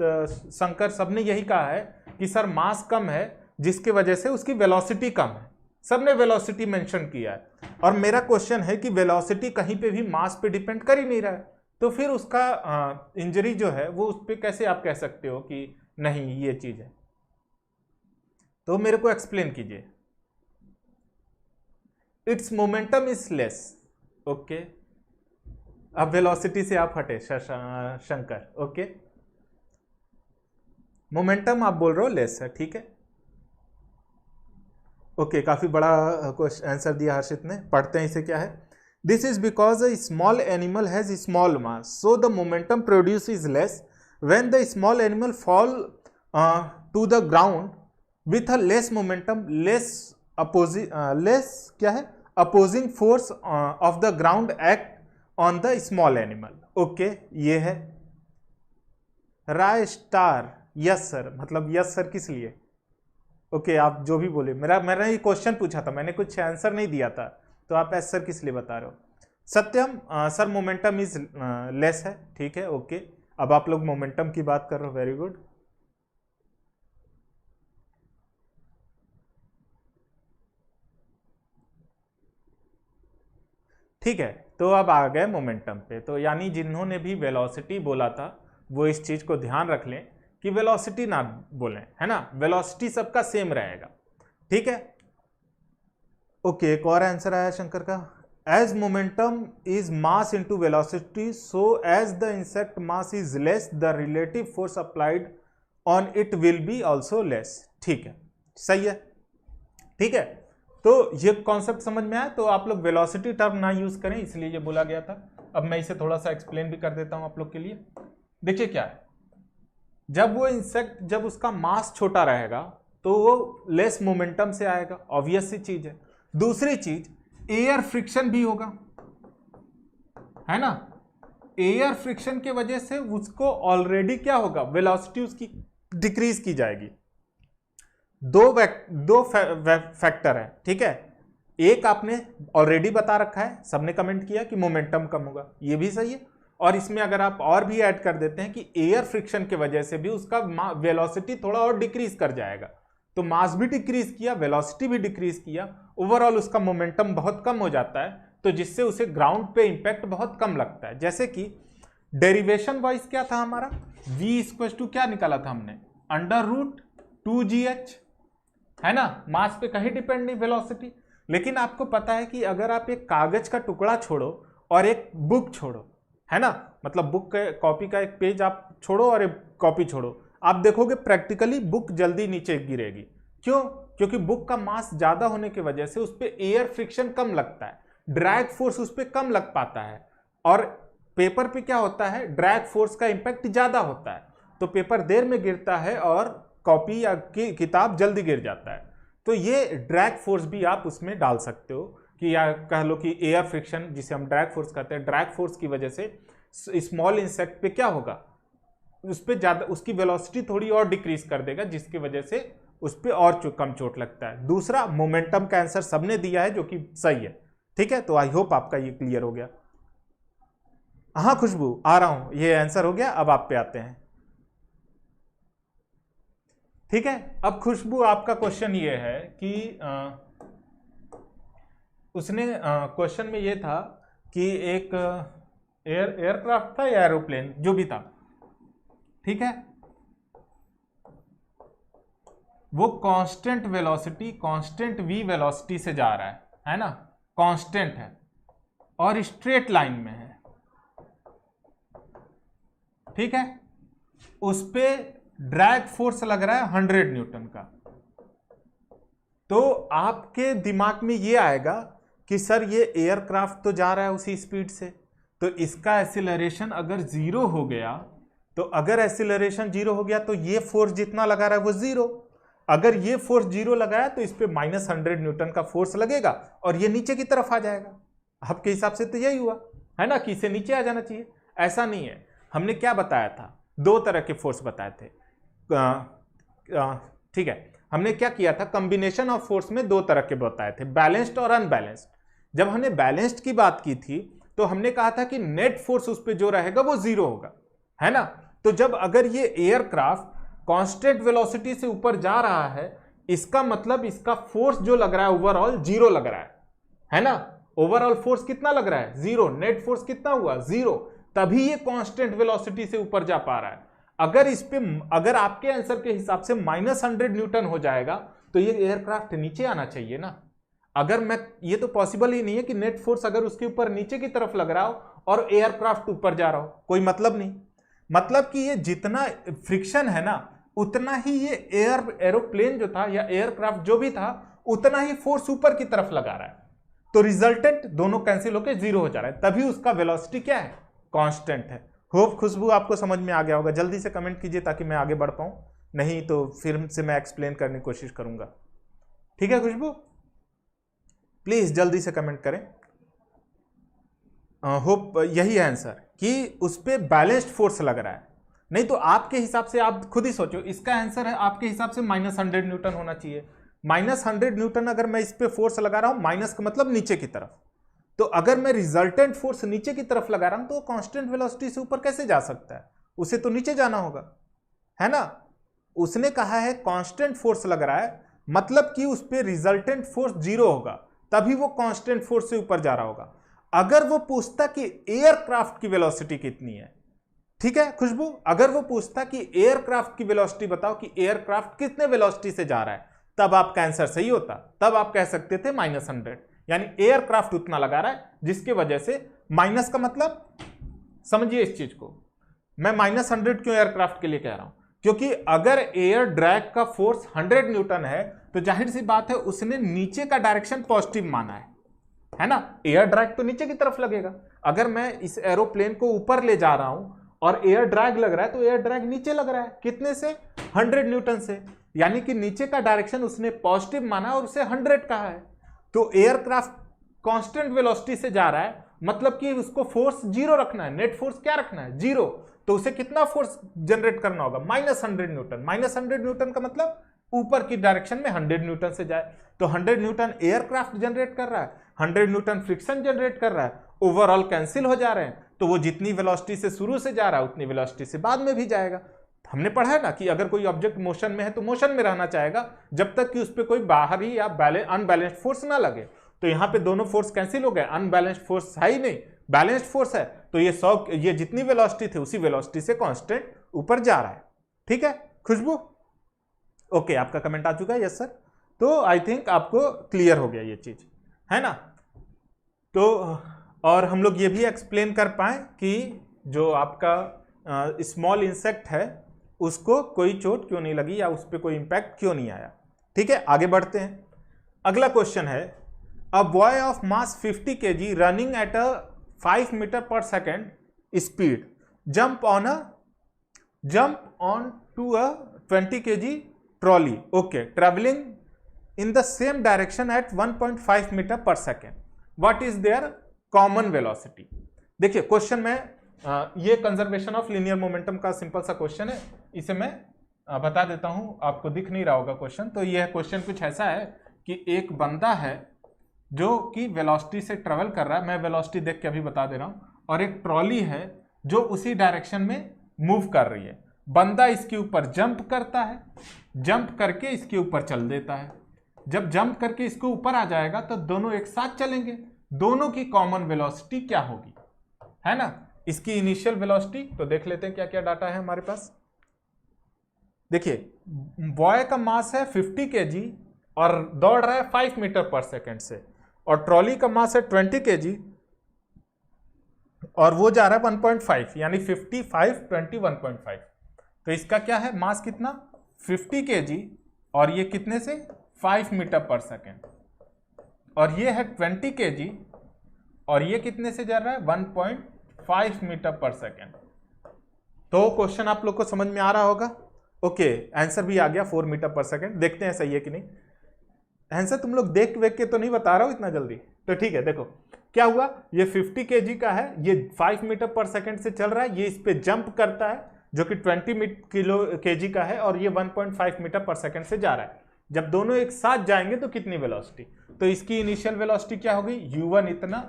शंकर सबने यही कहा है कि सर मास कम है जिसकी वजह से उसकी वेलोसिटी कम है, सबने वेलोसिटी मेंशन किया है। और मेरा क्वेश्चन है कि वेलोसिटी कहीं पे भी मास पे डिपेंड कर ही नहीं रहा है, तो फिर उसका इंजरी जो है वो उस पर कैसे आप कह सकते हो कि नहीं ये चीज है? तो मेरे को एक्सप्लेन कीजिए। It's momentum is less, okay. अब वेलोसिटी से आप हटे शंकर, ओके। मोमेंटम आप बोल रहे हो लेस है, ठीक है, ओके। काफी बड़ा आंसर दिया हर्षित ने, पढ़ते हैं इसे क्या है। This is because a small animal has small mass, so the momentum produce is less when the small animal fall to the ground with a less momentum, less क्या है, opposing force of the ground act on the small animal, okay. ये है राय स्टार, yes sir, मतलब yes sir किस लिए, okay आप जो भी बोले, मेरा ये क्वेश्चन पूछा था, मैंने कुछ आंसर नहीं दिया था, तो आप एस सर किस लिए बता रहे हो? सत्यम सर मोमेंटम इज लेस है, ठीक है ओके। अब आप लोग मोमेंटम की बात कर रहे हो, वेरी गुड। ठीक है, तो अब आ गए मोमेंटम पे। तो यानी जिन्होंने भी वेलोसिटी बोला था वो इस चीज को ध्यान रख लें कि वेलोसिटी ना बोलें, है ना, वेलोसिटी सबका सेम रहेगा, ठीक है ओके। एक और आंसर आया शंकर का, as momentum is mass into velocity so as the insect mass is less the relative force applied on it will be also less. ठीक है, सही है, ठीक है। तो ये कॉन्सेप्ट समझ में आया। तो आप लोग वेलोसिटी टर्म ना यूज करें, इसलिए ये बोला गया था। अब मैं इसे थोड़ा सा एक्सप्लेन भी कर देता हूं आप लोग के लिए। देखिए क्या है, जब वो इंसेक्ट, जब उसका मास छोटा रहेगा तो वो लेस मोमेंटम से आएगा, ऑब्वियस सी चीज है। दूसरी चीज, एयर फ्रिक्शन भी होगा, है ना। एयर फ्रिक्शन की वजह से उसको ऑलरेडी क्या होगा, वेलोसिटी उसकी डिक्रीज की जाएगी। दो फैक्टर है, ठीक है। एक आपने ऑलरेडी बता रखा है, सबने कमेंट किया कि मोमेंटम कम होगा, ये भी सही है। और इसमें अगर आप और भी ऐड कर देते हैं कि एयर फ्रिक्शन की वजह से भी उसका वेलोसिटी थोड़ा और डिक्रीज कर जाएगा, तो मास भी डिक्रीज किया, वेलोसिटी भी डिक्रीज किया, ओवरऑल उसका मोमेंटम बहुत कम हो जाता है, तो जिससे उसे ग्राउंड पे इंपैक्ट बहुत कम लगता है। जैसे कि डेरिवेशन वाइज क्या था हमारा, v इक्वल टू क्या निकाला था हमने, √2gh, है ना, मास पे कहीं डिपेंड नहीं वेलोसिटी। लेकिन आपको पता है कि अगर आप एक कागज का टुकड़ा छोड़ो और एक बुक छोड़ो, है ना, मतलब बुक के कॉपी का एक पेज आप छोड़ो और एक कॉपी छोड़ो, आप देखोगे प्रैक्टिकली बुक जल्दी नीचे गिरेगी। क्यों? क्योंकि बुक का मास ज्यादा होने की वजह से उस पर एयर फ्रिक्शन कम लगता है, ड्रैग फोर्स उस पर कम लग पाता है। और पेपर पे क्या होता है, ड्रैग फोर्स का इंपैक्ट ज्यादा होता है, तो पेपर देर में गिरता है और कॉपी या किताब जल्दी गिर जाता है। तो ये ड्रैग फोर्स भी आप उसमें डाल सकते हो कि, या कह लो कि एयर फ्रिक्शन जिसे हम ड्रैग फोर्स कहते हैं, ड्रैग फोर्स की वजह से स्मॉल इंसेक्ट पे क्या होगा, उस पर ज्यादा, उसकी वेलोसिटी थोड़ी और डिक्रीज कर देगा, जिसकी वजह से उस पर और कम चोट लगता है। दूसरा, मोमेंटम का आंसर सबने दिया है जो कि सही है, ठीक है। तो आई होप आपका ये क्लियर हो गया। हाँ खुशबू, आ रहा हूं, ये आंसर हो गया, अब आप पे आते हैं, ठीक है। अब खुशबू आपका क्वेश्चन ये है कि उसने क्वेश्चन में ये था कि एक एयरक्राफ्ट था या एरोप्लेन, जो भी था, ठीक है, वो constant velocity, constant v velocity से जा रहा है ना, कांस्टेंट है और स्ट्रेट लाइन में है, ठीक है। उस पे ड्रैग फोर्स लग रहा है 100 न्यूटन का। तो आपके दिमाग में ये आएगा कि सर ये एयरक्राफ्ट तो जा रहा है उसी स्पीड से, तो इसका एक्सीलरेशन अगर जीरो हो गया, तो अगर एक्सीलरेशन जीरो हो गया तो ये फोर्स जितना लगा रहा है वो जीरो, अगर ये फोर्स जीरो लगाया तो इस पे -100 न्यूटन का फोर्स लगेगा और ये नीचे की तरफ आ जाएगा। आपके हिसाब से तो यही हुआ है ना, कि इसे नीचे आ जाना चाहिए। ऐसा नहीं है, हमने क्या बताया था, दो तरह के फोर्स बताए थे, ठीक है। हमने क्या किया था, कॉम्बिनेशन ऑफ फोर्स में दो तरह के बताए थे, बैलेंस्ड और अनबैलेंस्ड। जब हमने बैलेंस्ड की बात की थी तो हमने कहा था कि नेट फोर्स उस पर जो रहेगा वो जीरो होगा, है ना। तो जब अगर ये एयरक्राफ्ट कांस्टेंट वेलोसिटी से ऊपर जा रहा है, इसका मतलब इसका फोर्स जो लग रहा है ओवरऑल जीरो लग रहा है ना। ओवरऑल फोर्स कितना लग रहा है, जीरो। नेट फोर्स कितना हुआ, जीरो, तभी ये कांस्टेंट वेलोसिटी से ऊपर जा पा रहा है। अगर इस पे, अगर आपके आंसर के हिसाब से -100 न्यूटन हो जाएगा तो ये एयरक्राफ्ट नीचे आना चाहिए ना। अगर मैं, ये तो पॉसिबल ही नहीं है कि नेट फोर्स अगर उसके ऊपर नीचे की तरफ लग रहा हो और एयरक्राफ्ट ऊपर जा रहा हो, कोई मतलब नहीं। मतलब कि ये जितना फ्रिक्शन है ना, उतना ही ये एरोप्लेन जो था या एयरक्राफ्ट जो भी था, उतना ही फोर्स ऊपर की तरफ लगा रहा है। तो रिजल्टेंट दोनों कैंसिल होकर जीरो हो जा रहा है, तभी उसका वेलोसिटी क्या है, कांस्टेंट है। होप खुशबू आपको समझ में आ गया होगा। जल्दी से कमेंट कीजिए ताकि मैं आगे बढ़ पाऊं, नहीं तो फिर से मैं एक्सप्लेन करने की कोशिश करूंगा, ठीक है खुशबू, प्लीज जल्दी से कमेंट करें। होप यही है आंसर, कि उस पर बैलेंस्ड फोर्स लग रहा है, नहीं तो आपके हिसाब से आप खुद ही सोचो, इसका आंसर है आपके हिसाब से -100 न्यूटन होना चाहिए। -100 न्यूटन अगर मैं इस पे फोर्स लगा रहा हूं, माइनस का मतलब नीचे की तरफ, तो अगर मैं रिजल्टेंट फोर्स नीचे की तरफ लगा रहा हूं तो कांस्टेंट वेलोसिटी से ऊपर कैसे जा सकता है? उसे तो नीचे जाना होगा, है ना। उसने कहा है कांस्टेंट फोर्स लग रहा है, मतलब कि उस पर रिजल्टेंट फोर्स 0 होगा, तभी वो कांस्टेंट फोर्स से ऊपर जा रहा होगा। अगर वो पूछता कि एयरक्राफ्ट की वेलोसिटी कितनी है, ठीक है खुशबू, अगर वो पूछता कि एयरक्राफ्ट की वेलोसिटी बताओ कि एयरक्राफ्ट कितने वेलोसिटी से जा रहा है, तब आपका आंसर सही होता, तब आप कह सकते थे -100, यानी एयरक्राफ्ट उतना लगा रहा है जिसकी वजह से माइनस का मतलब समझिए इस चीज को, मैं -100 क्यों एयरक्राफ्ट के लिए कह रहा हूं, क्योंकि अगर एयर ड्रैग का फोर्स 100 न्यूटन है तो जाहिर सी बात है उसने नीचे का डायरेक्शन पॉजिटिव माना है ना। एयर ड्रैग तो नीचे की तरफ लगेगा, अगर मैं इस एरोप्लेन को ऊपर ले जा रहा हूं और एयर ड्रैग लग रहा है तो एयर ड्रैग नीचे लग रहा है, कितने से? 100 न्यूटन से, यानी कि नीचे का डायरेक्शन उसने पॉजिटिव माना और उसे 100 कहा है। तो एयरक्राफ्ट कांस्टेंट वेलोसिटी से जा रहा है, मतलब कि उसको फोर्स 0 रखना है, नेट फोर्स क्या रखना है? 0। तो उसे कितना फोर्स जनरेट करना होगा? -100 न्यूटन। -100 न्यूटन का मतलब ऊपर की डायरेक्शन में 100 न्यूटन से जाए, तो 100 न्यूटन एयरक्राफ्ट जनरेट कर रहा है, 100 न्यूटन फ्रिक्शन जनरेट कर रहा है, ओवरऑल कैंसिल हो जा रहे हैं, तो वो जितनी वेलोसिटी से शुरू से जा रहा है उतनी वेलोसिटी से बाद में भी जाएगा। हमने पढ़ा है ना कि अगर कोई ऑब्जेक्ट मोशन में है तो मोशन में रहना चाहेगा जब तक कि उस पर कोई बाहरी या अनबैलेंस्ड फोर्स ना लगे। तो यहां पे दोनों फोर्स कैंसिल हो गए, अनबैलेंस्ड फोर्स है ही नहीं, बैलेंस्ड फोर्स है, तो ये जितनी वेलोसिटी थी उसी वेलोसिटी से कांस्टेंट ऊपर जा रहा है। ठीक है खुशबू, ओके, आपका कमेंट आ चुका है, यस सर। तो आई थिंक आपको क्लियर हो गया ये चीज, है ना। तो और हम लोग ये भी एक्सप्लेन कर पाए कि जो आपका स्मॉल इंसेक्ट है उसको कोई चोट क्यों नहीं लगी या उस पर कोई इंपैक्ट क्यों नहीं आया। ठीक है, आगे बढ़ते हैं। अगला क्वेश्चन है, a boy of mass 50 kg running at a 5 metre per second speed jump on to a 20 kg trolley, okay, travelling in the same direction at 1.5 metre per second, what is there common velocity. देखिए question में ये conservation of linear momentum का simple सा question है, इसे मैं बता देता हूं, आपको दिख नहीं रहा होगा क्वेश्चन। तो यह क्वेश्चन कुछ ऐसा है कि एक बंदा है जो कि वेलोसिटी से ट्रेवल कर रहा है, मैं वेलोसिटी देख के अभी बता दे रहा हूं, और एक ट्रॉली है जो उसी डायरेक्शन में मूव कर रही है। बंदा इसके ऊपर जंप करता है, जंप करके इसके ऊपर चल देता है। जब जंप करके इसके ऊपर आ जाएगा तो दोनों एक साथ चलेंगे, दोनों की कॉमन वेलोसिटी क्या होगी, है ना। इसकी इनिशियल वेलोसिटी तो देख लेते हैं क्या क्या डाटा है हमारे पास। देखिए बॉय का मास है 50 kg और दौड़ रहा है 5 मीटर पर सेकेंड से, और ट्रॉली का मास है 20 kg और वो जा रहा है 1.5, यानी 55 20 1.5। तो इसका क्या है, मास कितना 50 kg और ये कितने से 5 मीटर पर सेकेंड, और ये है 20 kg और ये कितने से जा रहा है 1.5 मीटर पर सेकेंड। तो क्वेश्चन आप लोग को समझ में आ रहा होगा। ओके, आंसर भी आ गया 4 मीटर पर सेकेंड। देखते हैं सही है कि नहीं। आंसर तुम लोग देख वेख के तो नहीं बता रहा हो इतना जल्दी, तो ठीक है। देखो क्या हुआ, ये 50 kg का है, ये 5 मीटर पर सेकेंड से चल रहा है, ये इस पे जंप करता है जो कि 20 kg का है, और ये 1.5 मीटर पर सेकेंड से जा रहा है। जब दोनों एक साथ जाएंगे तो कितनी वेलोसिटी, तो इसकी इनिशियल वेलोसिटी क्या होगी, u1 इतना,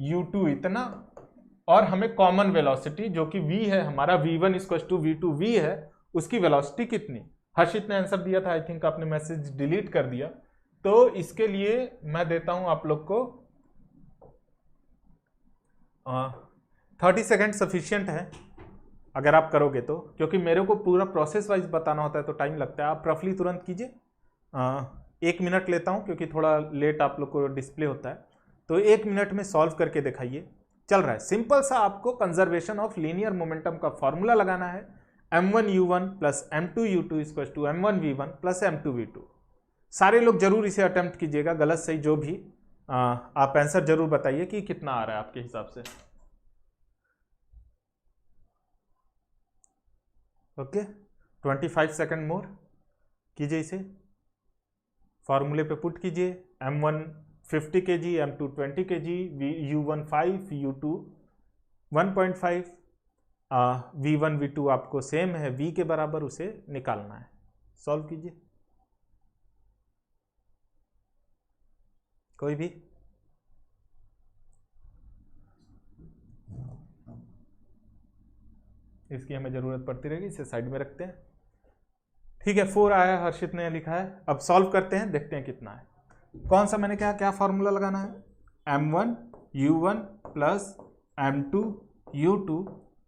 u2 इतना, और हमें कॉमन वेलोसिटी जो कि v है हमारा, v1 = v2 v है, उसकी वेलोसिटी कितनी। हर्षित ने आंसर दिया था, आई थिंक आपने मैसेज डिलीट कर दिया, तो इसके लिए मैं देता हूं आप लोग को 30 सेकेंड सफिशियंट है अगर आप करोगे तो, क्योंकि मेरे को पूरा प्रोसेस वाइज बताना होता है तो टाइम लगता है। आप रफली तुरंत कीजिए, 1 मिनट लेता हूं क्योंकि थोड़ा लेट आप लोग को डिस्प्ले होता है, तो 1 मिनट में सॉल्व करके दिखाइए। चल रहा है सिंपल सा, आपको कंजर्वेशन ऑफ लीनियर मोमेंटम का फॉर्मूला लगाना है, m1u1 plus m2u2 = m1v1 plus m2v2। सारे लोग जरूर इसे अटेम्प्ट कीजिएगा, गलत सही जो भी आप आंसर जरूर बताइए कि कितना आ रहा है आपके हिसाब से। ओके, 25 सेकेंड मोर कीजिए, इसे फॉर्मूले पे पुट कीजिए। m1 50 kg, m2 20 kg, u1 5, u2 1.5, v1 v2 आपको सेम है v के बराबर, उसे निकालना है। सॉल्व कीजिए कोई भी। इसकी हमें जरूरत पड़ती रहेगी, इसे साइड में रखते हैं। ठीक है, 4 आया, हर्षित ने लिखा है। अब सॉल्व करते हैं, देखते हैं कितना है। कौन सा मैंने क्या फॉर्मूला लगाना है, m1 u1 plus m2 u2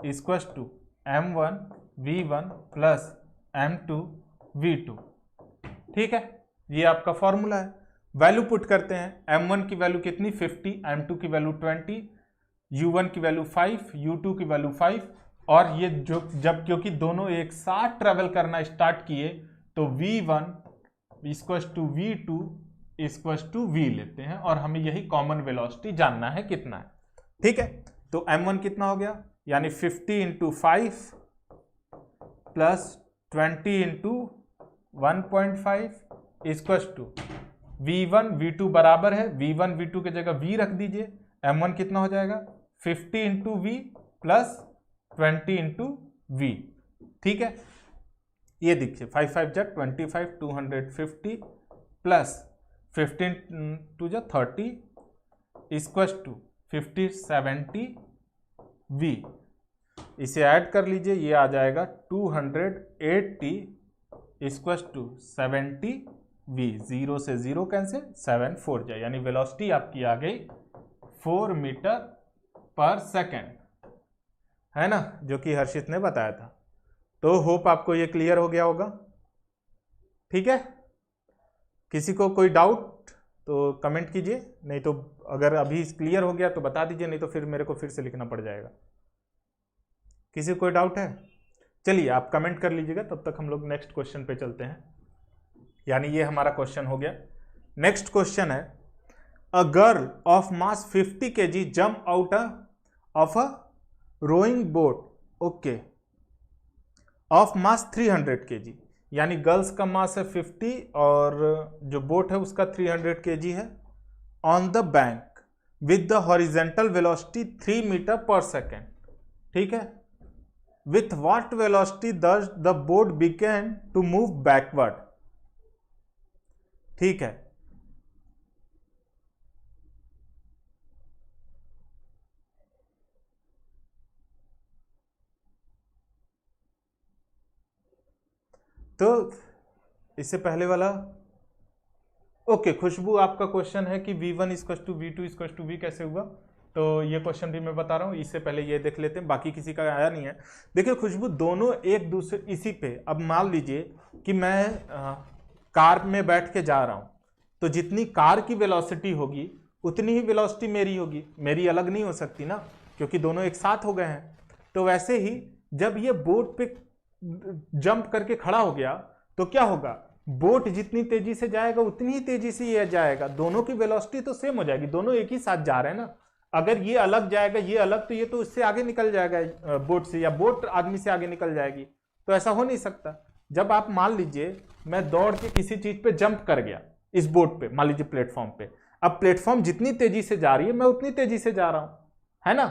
equals to m1 v1 plus m2 v2। ठीक है, ये आपका फॉर्मूला है। वैल्यू पुट करते हैं। m1 की वैल्यू कितनी 50, m2 की वैल्यू 20, u1 की वैल्यू 5, u2 की वैल्यू 5। और ये जो जब क्योंकि दोनों एक साथ ट्रेवल करना स्टार्ट किए तो v1 equals to v2 equals to v लेते हैं, और हमें यही कॉमन वेलोसिटी जानना है कितना है। ठीक है, तो m1 कितना हो गया, यानी 50 into 5 plus 20 into 1.5 equals to v1 v2 बराबर है, v1 v2 की जगह v रख दीजिए। m1 कितना हो जाएगा 50 into v plus 20 into v। ठीक है, ये देखिए 5 5 जा 25, 250 प्लस 15 टू जा 30 इक्वल्स टू 50 70 v। इसे ऐड कर लीजिए, ये आ जाएगा 280 इक्वल्स टू 70 v। 0 से 0 कैंसिल, 7 4 जाए, यानी वेलोसिटी आपकी आ गई 4 मीटर पर सेकेंड, है ना, जो कि हर्षित ने बताया था। तो होप आपको ये क्लियर हो गया होगा। ठीक है, किसी को कोई डाउट तो कमेंट कीजिए, नहीं तो अगर अभी क्लियर हो गया तो बता दीजिए, नहीं तो फिर मेरे को फिर से लिखना पड़ जाएगा। किसी को कोई डाउट है? चलिए आप कमेंट कर लीजिएगा, तब तक हम लोग नेक्स्ट क्वेश्चन पे चलते हैं। यानी ये हमारा क्वेश्चन हो गया। नेक्स्ट क्वेश्चन है, a girl of mass 50 kg jump out of a rowing boat, okay, of mass 300 kg, यानी गर्ल्स का मास है 50 और जो बोट है उसका 300 kg है, on the bank with the horizontal velocity 3 metre per second. ठीक है, with what velocity does the boat begin to move backward. ठीक है, तो इससे पहले वाला ओके, खुशबू आपका क्वेश्चन है कि v1 equal to v2 equal to v कैसे हुआ, तो ये क्वेश्चन भी मैं बता रहा हूँ। इससे पहले ये देख लेते हैं, बाकी किसी का आया नहीं है। देखिए खुशबू, दोनों एक दूसरे इसी पे, अब मान लीजिए कि मैं कार में बैठ के जा रहा हूँ, तो जितनी कार की वेलोसिटी होगी उतनी ही वेलोसिटी मेरी होगी, मेरी अलग नहीं हो सकती ना, क्योंकि दोनों एक साथ हो गए हैं। तो वैसे ही जब ये बोट पे जंप करके खड़ा हो गया तो क्या होगा, बोट जितनी तेजी से जाएगा उतनी ही तेजी से ये जाएगा, दोनों की वेलोसिटी तो सेम हो जाएगी, दोनों एक ही साथ जा रहे हैं ना। अगर ये अलग जाएगा ये अलग, तो ये तो इससे आगे निकल जाएगा बोट से, या बोट आदमी से आगे निकल जाएगी, तो ऐसा हो नहीं सकता। जब आप मान लीजिए मैं दौड़ के किसी चीज पे जंप कर गया, इस बोट पे मान लीजिए प्लेटफॉर्म पे, अब प्लेटफॉर्म जितनी तेजी से जा रही है मैं उतनी तेजी से जा रहा हूं, है ना,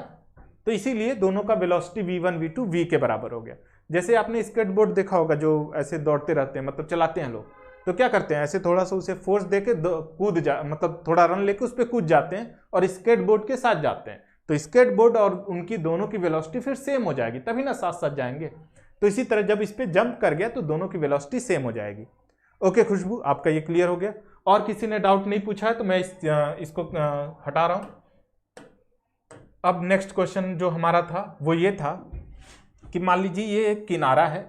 तो इसीलिए दोनों का वेलोसिटी v1 v2 v के बराबर हो गया। जैसे आपने स्केटबोर्ड देखा होगा, जो ऐसे दौड़ते रहते हैं, मतलब चलाते हैं लोग, तो क्या करते हैं, ऐसे थोड़ा सा उसे फोर्स देके कूद जा, मतलब थोड़ा रन लेके उस पर कूद जाते हैं और स्केटबोर्ड के साथ जाते हैं, तो स्केटबोर्ड और उनकी दोनों की वेलोसिटी फिर सेम हो जाएगी, तभी ना साथ साथ जाएंगे। तो इसी तरह जब इस पे जंप कर गया तो दोनों की वेलोसिटी सेम हो जाएगी। ओके खुशबू, आपका ये क्लियर हो गया। और किसी ने डाउट नहीं पूछा है तो मैं इसको हटा रहा हूं। अब नेक्स्ट क्वेश्चन जो हमारा था वो ये था कि मान लीजिए ये एक किनारा है,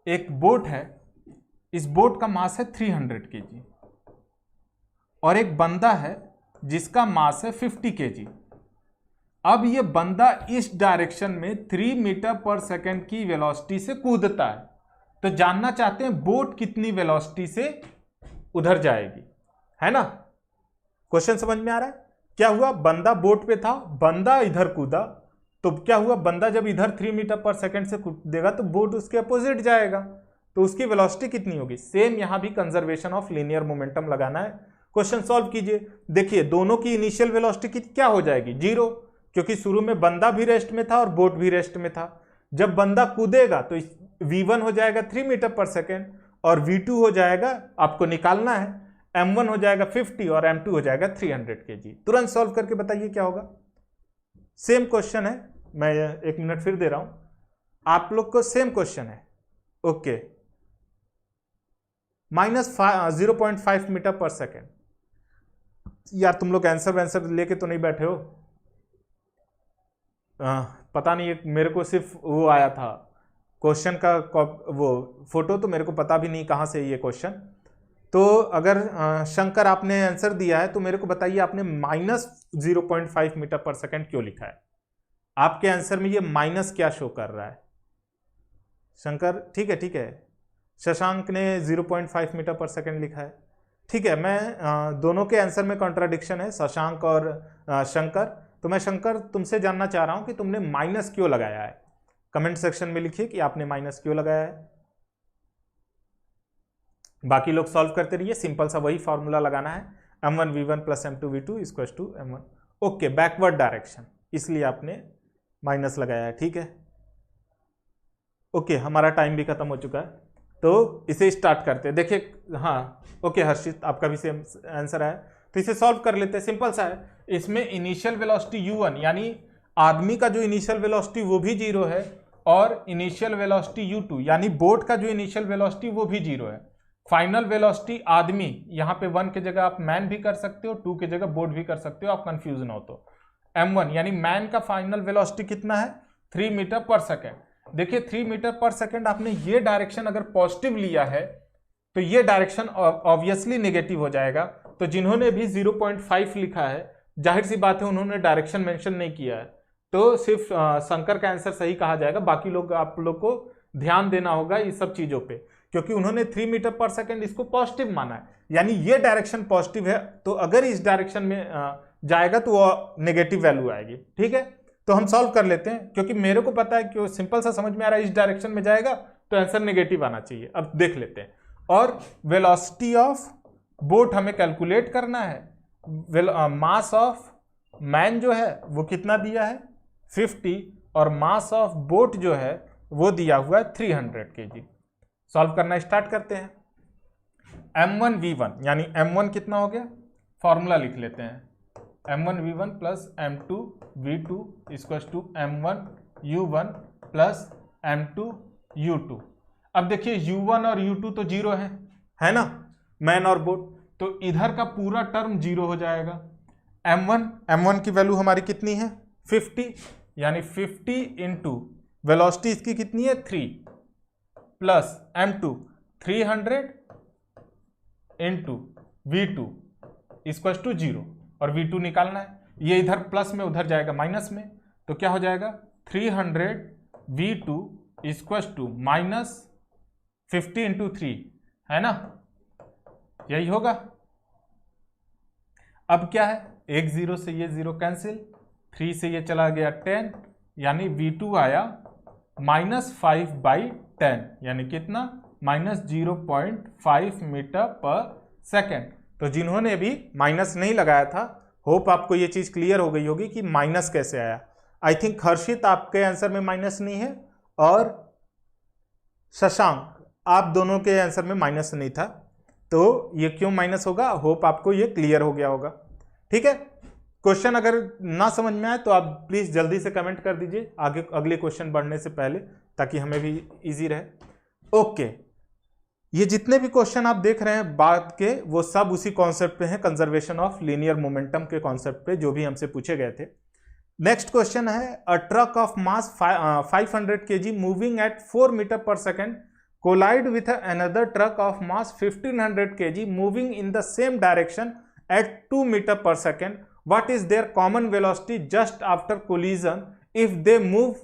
एक बोट है, इस बोट का मास है 300 kg और एक बंदा है जिसका मास है 50 kg। अब ये बंदा इस डायरेक्शन में 3 मीटर पर सेकेंड की वेलोसिटी से कूदता है, तो जानना चाहते हैं बोट कितनी वेलोसिटी से उधर जाएगी, है ना। क्वेश्चन समझ में आ रहा है? क्या हुआ, बंदा बोट पे था, बंदा इधर कूदा, तो क्या हुआ, बंदा जब इधर 3 मीटर पर सेकेंड से कूदेगा तो बोट उसके अपोजिट जाएगा, तो उसकी वेलोसिटी कितनी होगी। सेम यहां भी कंजर्वेशन ऑफ लीनियर मोमेंटम लगाना है। क्वेश्चन सॉल्व कीजिए। देखिए दोनों की इनिशियल वेलोसिटी क्या हो जाएगी, 0, क्योंकि शुरू में बंदा भी रेस्ट में था और बोट भी रेस्ट में था। जब बंदा कूदेगा तो v1 हो जाएगा 3 मीटर पर सेकेंड और v2 हो जाएगा, आपको निकालना है, m1 हो जाएगा 50 और m2 हो जाएगा 300 kg। तुरंत सॉल्व करके बताइए क्या होगा। सेम क्वेश्चन है, मैं 1 मिनट फिर दे रहा हूं आप लोग को, सेम क्वेश्चन है। Okay, -0.5 metre per second. यार तुम लोग आंसर लेके तो नहीं बैठे हो? पता नहीं, मेरे को सिर्फ वो आया था क्वेश्चन का वो फोटो, तो मेरे को पता भी नहीं कहाँ से ये क्वेश्चन। तो अगर शंकर आपने आंसर दिया है तो मेरे को बताइए आपने -0.5 मीटर पर सेकेंड क्यों लिखा है? आपके आंसर में ये माइनस क्या शो कर रहा है शंकर? ठीक है। शशांक ने 0.5 मीटर पर सेकेंड लिखा है। ठीक है, मैं दोनों के आंसर में कॉन्ट्राडिक्शन है, शशांक और शंकर। तो मैं शंकर तुमसे जानना चाह रहा हूं कि तुमने माइनस क्यों लगाया है। कमेंट सेक्शन में लिखिए कि आपने माइनस क्यों लगाया है। बाकी लोग सॉल्व करते रहिए, सिंपल सा वही फॉर्मूला लगाना है, m1 v1 plus m2 v2 equal to m1। Okay, backward direction, इसलिए आपने माइनस लगाया है। ठीक है, ओके, हमारा टाइम भी खत्म हो चुका है, तो इसे स्टार्ट करते हैं। देखिए, हाँ ओके हर्षित, आपका भी सेम आंसर है, तो इसे सॉल्व कर लेते हैं। सिंपल सा है, इसमें इनिशियल वेलोसिटी u1 यानी आदमी का जो इनिशियल वेलोसिटी वो भी 0 है, और इनिशियल वेलोसिटी u2 यानी बोट का जो इनिशियल वेलोसिटी वो भी 0 है। फाइनल वेलोसिटी आदमी, यहाँ पे 1 की जगह आप मैन भी कर सकते हो, 2 की जगह बोट भी कर सकते हो, आप कंफ्यूज ना हो तो। m1 यानी मैन का फाइनल वेलोसिटी कितना है? 3 मीटर पर सेकेंड। देखिए 3 मीटर पर सेकेंड, आपने ये डायरेक्शन अगर पॉजिटिव लिया है तो ये डायरेक्शन ऑब्वियसली नेगेटिव हो जाएगा। तो जिन्होंने भी 0.5 लिखा है, जाहिर सी बात है उन्होंने डायरेक्शन मेंशन नहीं किया है, तो सिर्फ शंकर का आंसर सही कहा जाएगा। बाकी लोग, आप लोग को ध्यान देना होगा इस सब चीजों पे, क्योंकि उन्होंने 3 मीटर पर सेकेंड इसको पॉजिटिव माना है, यानी ये डायरेक्शन पॉजिटिव है, तो अगर इस डायरेक्शन में जाएगा तो वो नेगेटिव वैल्यू आएगी। ठीक है, तो हम सॉल्व कर लेते हैं, क्योंकि मेरे को पता है कि सिंपल सा समझ में आ रहा है, इस डायरेक्शन में जाएगा तो आंसर नेगेटिव आना चाहिए। अब देख लेते हैं, और वेलोसिटी ऑफ बोट हमें कैलकुलेट करना है। मास ऑफ मैन जो है वो कितना दिया है? 50, और मास ऑफ बोट जो है वो दिया हुआ है 300 kg। सॉल्व करना स्टार्ट करते हैं। m1 v1 यानी m1 कितना हो गया? फॉर्मूला लिख लेते हैं, m1 v1 plus m2 v2 equal to m1 u1 plus m2 u2। अब देखिए u1 और u2 तो 0 है ना, मैन और बोट, तो इधर का पूरा टर्म 0 हो जाएगा। m1 की वैल्यू हमारी कितनी है? 50, यानी 50 इंटू वेलोसिटी इसकी कितनी है? 3, plus m2 300 into v2 equal to 0, और v2 निकालना है, ये इधर प्लस में उधर जाएगा माइनस में, तो क्या हो जाएगा? 300 v2 equal to minus 50 into 3, है ना, यही होगा। अब क्या है, एक 0 से ये 0 कैंसिल, 3 से ये चला गया 10, यानी v2 आया -5/10, यानी कितना? -0.5 मीटर पर सेकेंड। तो जिन्होंने भी माइनस नहीं लगाया था, होप आपको ये चीज क्लियर हो गई होगी कि माइनस कैसे आया। आई थिंक हर्षित आपके आंसर में माइनस नहीं है, और शशांक आप दोनों के आंसर में माइनस नहीं था, तो ये क्यों माइनस होगा, होप आपको ये क्लियर हो गया होगा। ठीक है, क्वेश्चन अगर ना समझ में आए तो आप प्लीज जल्दी से कमेंट कर दीजिए आगे अगले क्वेश्चन बढ़ने से पहले, ताकि हमें भी इजी रहे। ओके, ये जितने भी क्वेश्चन आप देख रहे हैं बाद के, वो सब उसी कॉन्सेप्ट पे हैं, कंजर्वेशन ऑफ लीनियर मोमेंटम के कॉन्सेप्ट पे, जो भी हमसे पूछे गए थे। नेक्स्ट क्वेश्चन है, a truck of mass 500 kg moving at 4 metre per second collide with another truck of mass 1500 kg moving in the same direction at 2 meter per second. What is their common velocity just after collision if they move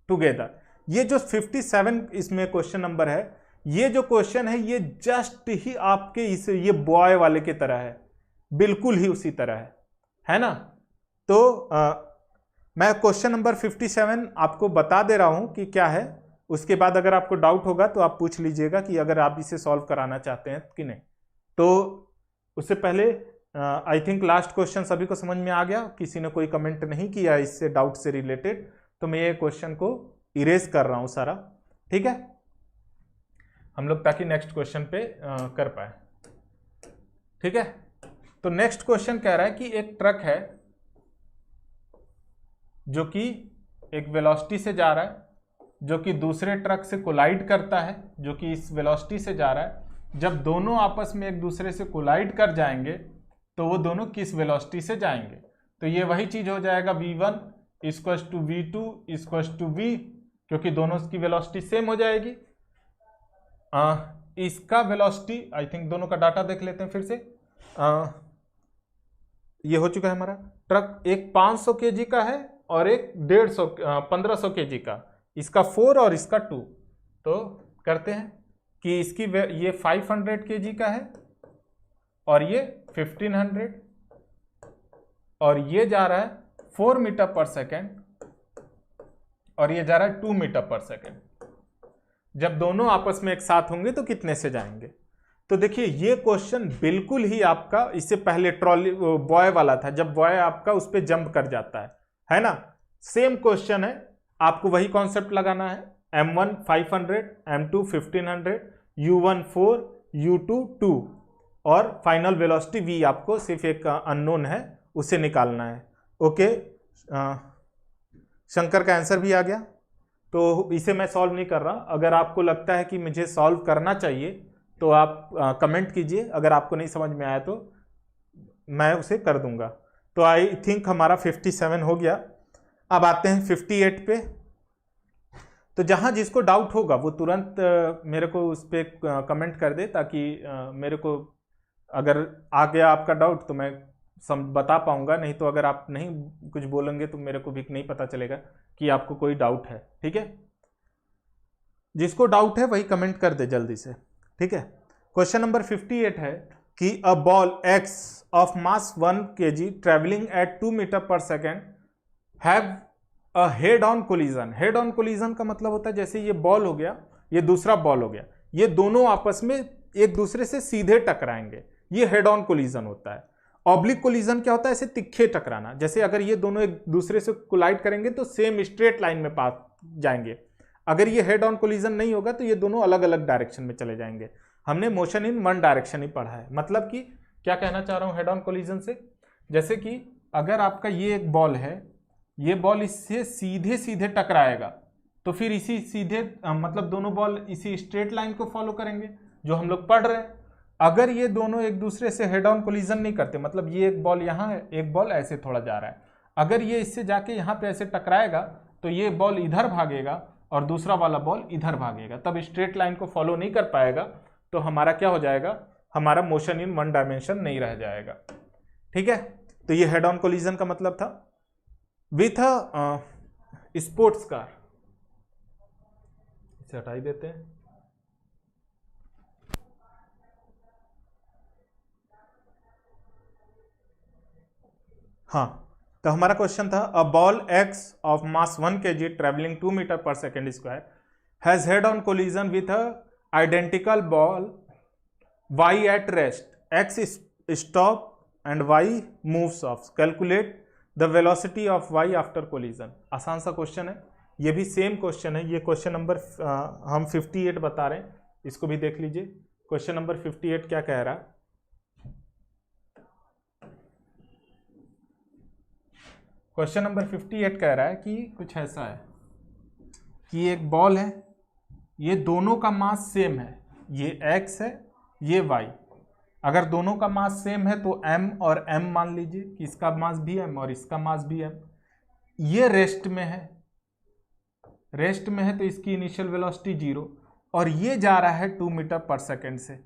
together? ये जो 57 इसमें question number है, ये जो question है ये just ही आपके इस ये बॉय वाले की तरह है, बिल्कुल ही उसी तरह है ना। तो मैं क्वेश्चन नंबर 57 आपको बता दे रहा हूं कि क्या है, उसके बाद अगर आपको डाउट होगा तो आप पूछ लीजिएगा कि अगर आप इसे सॉल्व कराना चाहते हैं कि नहीं। तो उससे पहले आई थिंक लास्ट क्वेश्चन सभी को समझ में आ गया, किसी ने कोई कमेंट नहीं किया इससे डाउट से रिलेटेड, तो मैं ये क्वेश्चन को इरेज कर रहा हूं सारा, ठीक है, हम लोग ताकि नेक्स्ट क्वेश्चन पे कर पाए, ठीक है। तो नेक्स्ट क्वेश्चन कह रहा है कि एक ट्रक है जो कि एक वेलोसिटी से जा रहा है, जो कि दूसरे ट्रक से कोलाइड करता है, जो कि इस वेलोसिटी से जा रहा है। जब दोनों आपस में एक दूसरे से कोलाइड कर जाएंगे तो वो दोनों किस वेलोसिटी से जाएंगे? तो ये वही चीज हो जाएगा v1 equals to v2 equals to v, क्योंकि दोनों की वेलोसिटी सेम हो जाएगी। इसका वेलोसिटी आई थिंक दोनों का डाटा देख लेते हैं फिर से। ये हो चुका है हमारा ट्रक, एक 500 kg का है और एक 1500 kg का, इसका 4 और इसका 2। तो करते हैं कि इसकी ये 500 kg का है और ये 1500, और ये जा रहा है 4 मीटर पर सेकेंड और ये जा रहा है 2 मीटर पर सेकेंड। जब दोनों आपस में एक साथ होंगे तो कितने से जाएंगे? तो देखिए ये क्वेश्चन बिल्कुल ही आपका इससे पहले ट्रॉली बॉय वाला था, जब बॉय आपका उस पर जंप कर जाता है ना। सेम क्वेश्चन है, आपको वही कॉन्सेप्ट लगाना है। m1 500, m2 1500, u1 4, u2 2 और फाइनल वेलोसिटी v आपको सिर्फ एक अननोन है उसे निकालना है। ओके, शंकर का आंसर भी आ गया, तो इसे मैं सॉल्व नहीं कर रहा। अगर आपको लगता है कि मुझे सॉल्व करना चाहिए तो आप कमेंट कीजिए, अगर आपको नहीं समझ में आया तो मैं उसे कर दूंगा। तो आई थिंक हमारा 57 हो गया। अब आते हैं 58 पे। तो जहां जिसको डाउट होगा वो तुरंत मेरे को उस पर कमेंट कर दे, ताकि मेरे को अगर आ गया आपका डाउट तो मैं बता पाऊंगा, नहीं तो अगर आप नहीं कुछ बोलेंगे तो मेरे को भी नहीं पता चलेगा कि आपको कोई डाउट है, ठीक है। जिसको डाउट है वही कमेंट कर दे जल्दी से, ठीक है। क्वेश्चन नंबर 58 है कि a ball x of mass 1 kg travelling at 2 metre per second have a head on collision. Head on collision का मतलब होता है जैसे ये बॉल हो गया, ये दूसरा बॉल हो गया, ये दोनों आपस में एक दूसरे से सीधे टकराएंगे, ये हेड ऑन कोलिजन होता है। ऑब्लिक कोलिजन क्या होता है? ऐसे तिखे टकराना, जैसे अगर ये दोनों एक दूसरे से कोलाइड करेंगे तो सेम स्ट्रेट लाइन में पास जाएंगे। अगर ये हेड ऑन कोलिजन नहीं होगा तो ये दोनों अलग अलग डायरेक्शन में चले जाएंगे। हमने मोशन इन वन डायरेक्शन ही पढ़ा है। मतलब कि क्या कहना चाह रहा हूं हेड ऑन कोलिजन से, जैसे कि अगर आपका ये एक बॉल है, ये बॉल इससे सीधे सीधे टकराएगा तो फिर इसी सीधे मतलब दोनों बॉल इसी स्ट्रेट लाइन को फॉलो करेंगे जो हम लोग पढ़ रहे हैं। अगर ये दोनों एक दूसरे से हेड ऑन कोलिजन नहीं करते, मतलब ये एक बॉल यहाँ है, एक बॉल ऐसे थोड़ा जा रहा है, अगर ये इससे जाके यहाँ पे ऐसे टकराएगा तो ये बॉल इधर भागेगा और दूसरा वाला बॉल इधर भागेगा, तब स्ट्रेट लाइन को फॉलो नहीं कर पाएगा, तो हमारा क्या हो जाएगा? हमारा मोशन इन वन डायमेंशन नहीं रह जाएगा, ठीक है। तो ये हेड ऑन कोलिजन का मतलब था। विथ अ स्पोर्ट्स कार, इसे हटा ही देते हैं। हाँ, तो हमारा क्वेश्चन था a ball x of mass 1 kg travelling 2 metre per second square has head on collision with a identical ball y at rest, x stop and y moves off, calculate the velocity of y after collision. आसान सा question है, ये भी same question है। ये question number हम 58 बता रहे हैं, इसको भी देख लीजिए। क्वेश्चन नंबर 58 क्या कह रहा है? क्वेश्चन नंबर 58 कह रहा है कि कुछ ऐसा है कि एक बॉल है, ये दोनों का मास सेम है, ये x है, ये y। अगर दोनों का मास सेम है तो m और m मान लीजिए कि इसका मास भी m और इसका मास भी m। ये रेस्ट में है, रेस्ट में है तो इसकी इनिशियल वेलोसिटी 0 और ये जा रहा है 2 मीटर पर सेकेंड से।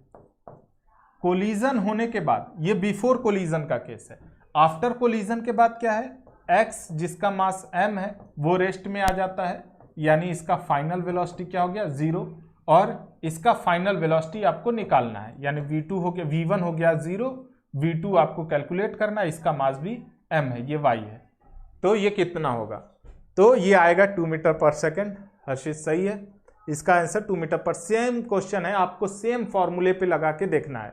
कोलिजन होने के बाद, ये बिफोर कोलिजन का केस है, आफ्टर कोलिजन के बाद क्या है? x जिसका मास m है वो रेस्ट में आ जाता है, यानी इसका फाइनल वेलोसिटी क्या हो गया? 0, और इसका फाइनल वेलोसिटी आपको निकालना है, यानी v2 हो गया, v1 हो गया 0, v2 आपको कैलकुलेट करना है, इसका मास भी m है, ये y है, तो ये कितना होगा? तो ये आएगा 2 मीटर पर सेकेंड। हर्षित सही है, इसका आंसर 2 मीटर पर। सेम क्वेश्चन है, आपको सेम फॉर्मूले पे लगा के देखना है,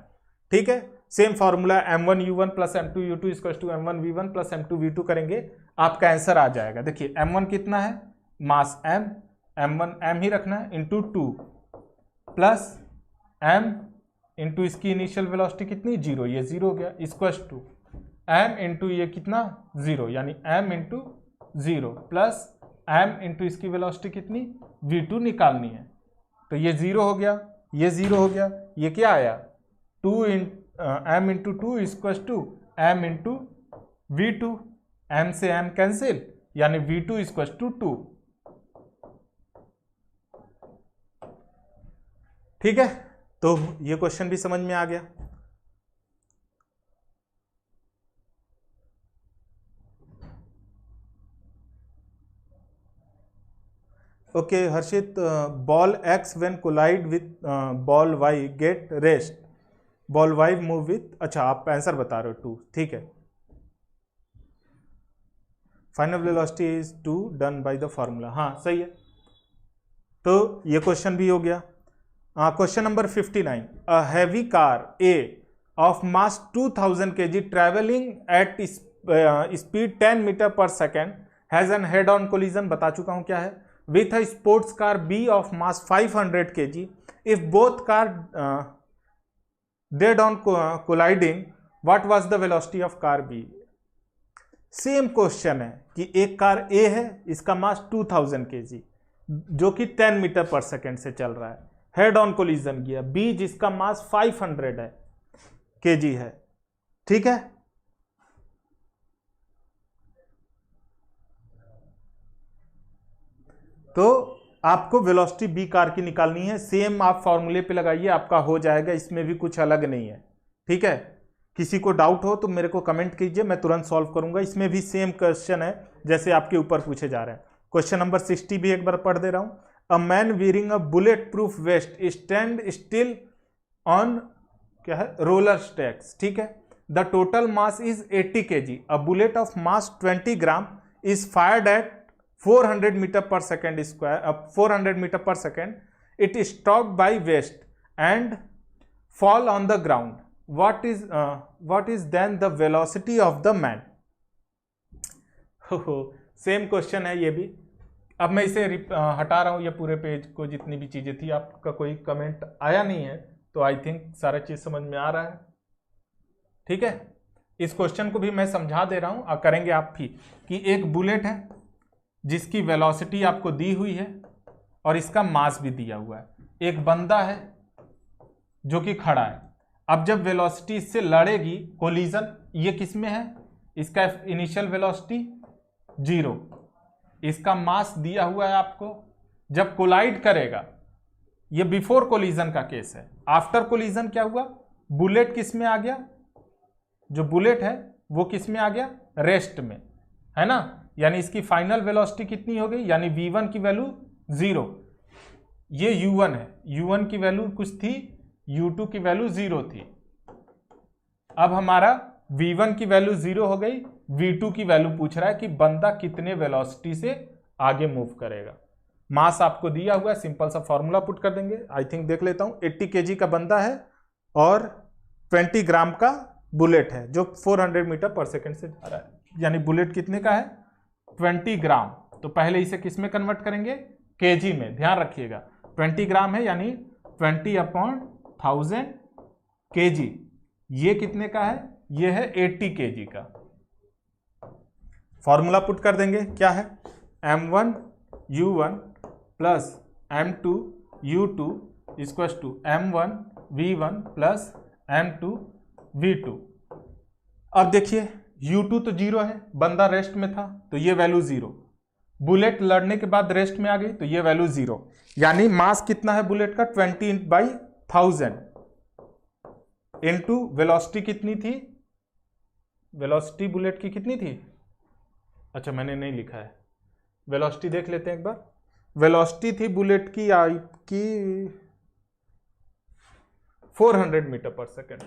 ठीक है। Same formula m1u1 plus m2u2 equal to m1v1 plus m2v2 करेंगे, आपका आंसर आ जाएगा। देखिए m1 कितना है? मास m, m1 m ही रखना है इंटू 2 प्लस m इंटू इसकी इनिशियल वेलोसिटी कितनी 0, ये 0 हो गया, इक्वल्स टू m इंटू ये कितना 0, यानी m into 0 plus m into इसकी वेलोसिटी कितनी v2 निकालनी है। तो ये 0 हो गया, ये 0 हो गया, ये क्या आया m into 2 equals to m into v2, m से m कैंसिल, यानी v2 इक्वल्स टू 2। ठीक है, तो ये क्वेश्चन भी समझ में आ गया। Okay Harshit, ball x when collide with ball y get rest, ball y move with, अच्छा आप आंसर बता रहे हो 2, ठीक है। Final velocity is 2 done by the formula, हाँ सही है। तो ये क्वेश्चन भी हो गया। Question number 59, a heavy car A of mass 2000 kg travelling at speed 10 metre per second has an head on collision, बता चुका हूं क्या है, with a sports car B of mass 500 kg, if both car dead on colliding what was the velocity of car B। Same question है कि एक car A है, इसका मास 2000 kg जो कि 10 मीटर पर सेकेंड से चल रहा है, हेड ऑन कोलिजन किया, B जिसका मास 500 है kg है, ठीक है। तो आपको वेलोसिटी B कार की निकालनी है, सेम आप फॉर्मूले पे लगाइए, आपका हो जाएगा, इसमें भी कुछ अलग नहीं है, ठीक है। किसी को डाउट हो तो मेरे को कमेंट कीजिए, मैं तुरंत सॉल्व करूंगा। इसमें भी सेम क्वेश्चन है जैसे आपके ऊपर पूछे जा रहे हैं। क्वेश्चन नंबर 60 भी एक बार पढ़ दे रहा हूं। A man wearing a bulletproof vest stand still on क्या है रोलर स्टैक्स, ठीक है। The total mass is 80 kg, a bullet of mass 20 gram is fired at 400 metre per second square, 400 metre per second, it stop by west and fall on the ground, what is then the velocity of the man। Same question है ये भी। अब मैं इसे हटा रहा हूं, ये पूरे पेज को जितनी भी चीजें थी, आपका कोई कमेंट आया नहीं है, तो आई थिंक सारा चीज समझ में आ रहा है, ठीक है। इस क्वेश्चन को भी मैं समझा दे रहा हूं, करेंगे आप भी, कि एक बुलेट है जिसकी वेलोसिटी आपको दी हुई है और इसका मास भी दिया हुआ है, एक बंदा है जो कि खड़ा है। अब जब वेलोसिटी इससे लड़ेगी, कोलिजन, ये किस में है, इसका इनिशियल वेलोसिटी 0, इसका मास दिया हुआ है आपको, जब कोलाइड करेगा, ये बिफोर कोलिजन का केस है। आफ्टर कोलिजन क्या हुआ, बुलेट किस में आ गया, जो बुलेट है वो किस में आ गया, रेस्ट में, है ना। यानी इसकी फाइनल वेलोसिटी कितनी हो गई, यानी v1 की वैल्यू 0, ये u1 है, u1 की वैल्यू कुछ थी, u2 की वैल्यू 0 थी। अब हमारा v1 की वैल्यू 0 हो गई, v2 की वैल्यू पूछ रहा है कि बंदा कितने वेलोसिटी से आगे मूव करेगा। मास आपको दिया हुआ है, सिंपल सा फॉर्मूला पुट कर देंगे। आई थिंक देख लेता हूं, 80 kg का बंदा है और 20 ग्राम का बुलेट है जो 400 मीटर पर सेकेंड से जा रहा है, यानी बुलेट कितने का है 20 ग्राम। तो पहले इसे किस में कन्वर्ट करेंगे, केजी में, ध्यान रखिएगा 20 ग्राम है, यानी 20/1000 kg। ये कितने का है, ये है 80 kg का। फॉर्मूला पुट कर देंगे, क्या है, m1 u1 plus m2 u2 equals to m1 v1 plus m2 v2। अब देखिए u2 तो 0 है, बंदा रेस्ट में था तो ये वैल्यू 0, बुलेट लड़ने के बाद रेस्ट में आ गई तो ये वैल्यू 0, यानी मास कितना है बुलेट का 20/1000 इनटू वेलोसिटी कितनी थी, वेलोसिटी बुलेट की कितनी थी, अच्छा मैंने नहीं लिखा है, वेलोसिटी देख लेते हैं एक बार। वेलोसिटी थी बुलेट की 400 मीटर पर सेकेंड,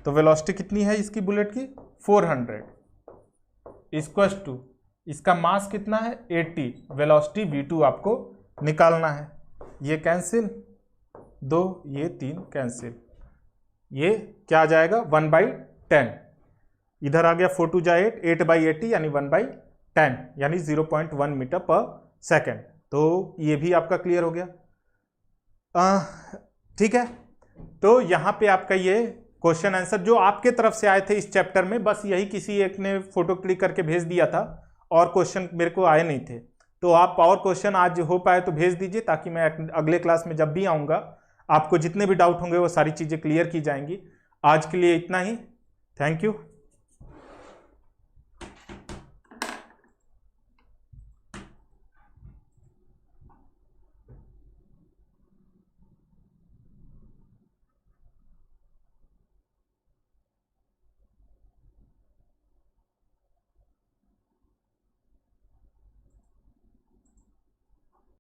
तो वेलोसिटी कितनी है इसकी बुलेट की 400 इक्वल्स टू इसका मास कितना है 80, वेलोसिटी v2 आपको निकालना है। ये कैंसिल, 2 ये 3 कैंसिल, ये क्या आ जाएगा 1/10, इधर आ गया 4 2 जा 8, 8/80 यानी 1/10 यानी 0.1 मीटर पर सेकेंड। तो ये भी आपका क्लियर हो गया। ठीक है, तो यहाँ पे आपका ये क्वेश्चन आंसर जो आपके तरफ से आए थे इस चैप्टर में, बस यही किसी एक ने फोटो क्लिक करके भेज दिया था और क्वेश्चन मेरे को आए नहीं थे। तो आप और क्वेश्चन आज हो पाए तो भेज दीजिए, ताकि मैं अगले क्लास में जब भी आऊँगा आपको जितने भी डाउट होंगे वो सारी चीज़ें क्लियर की जाएंगी। आज के लिए इतना ही, थैंक यू।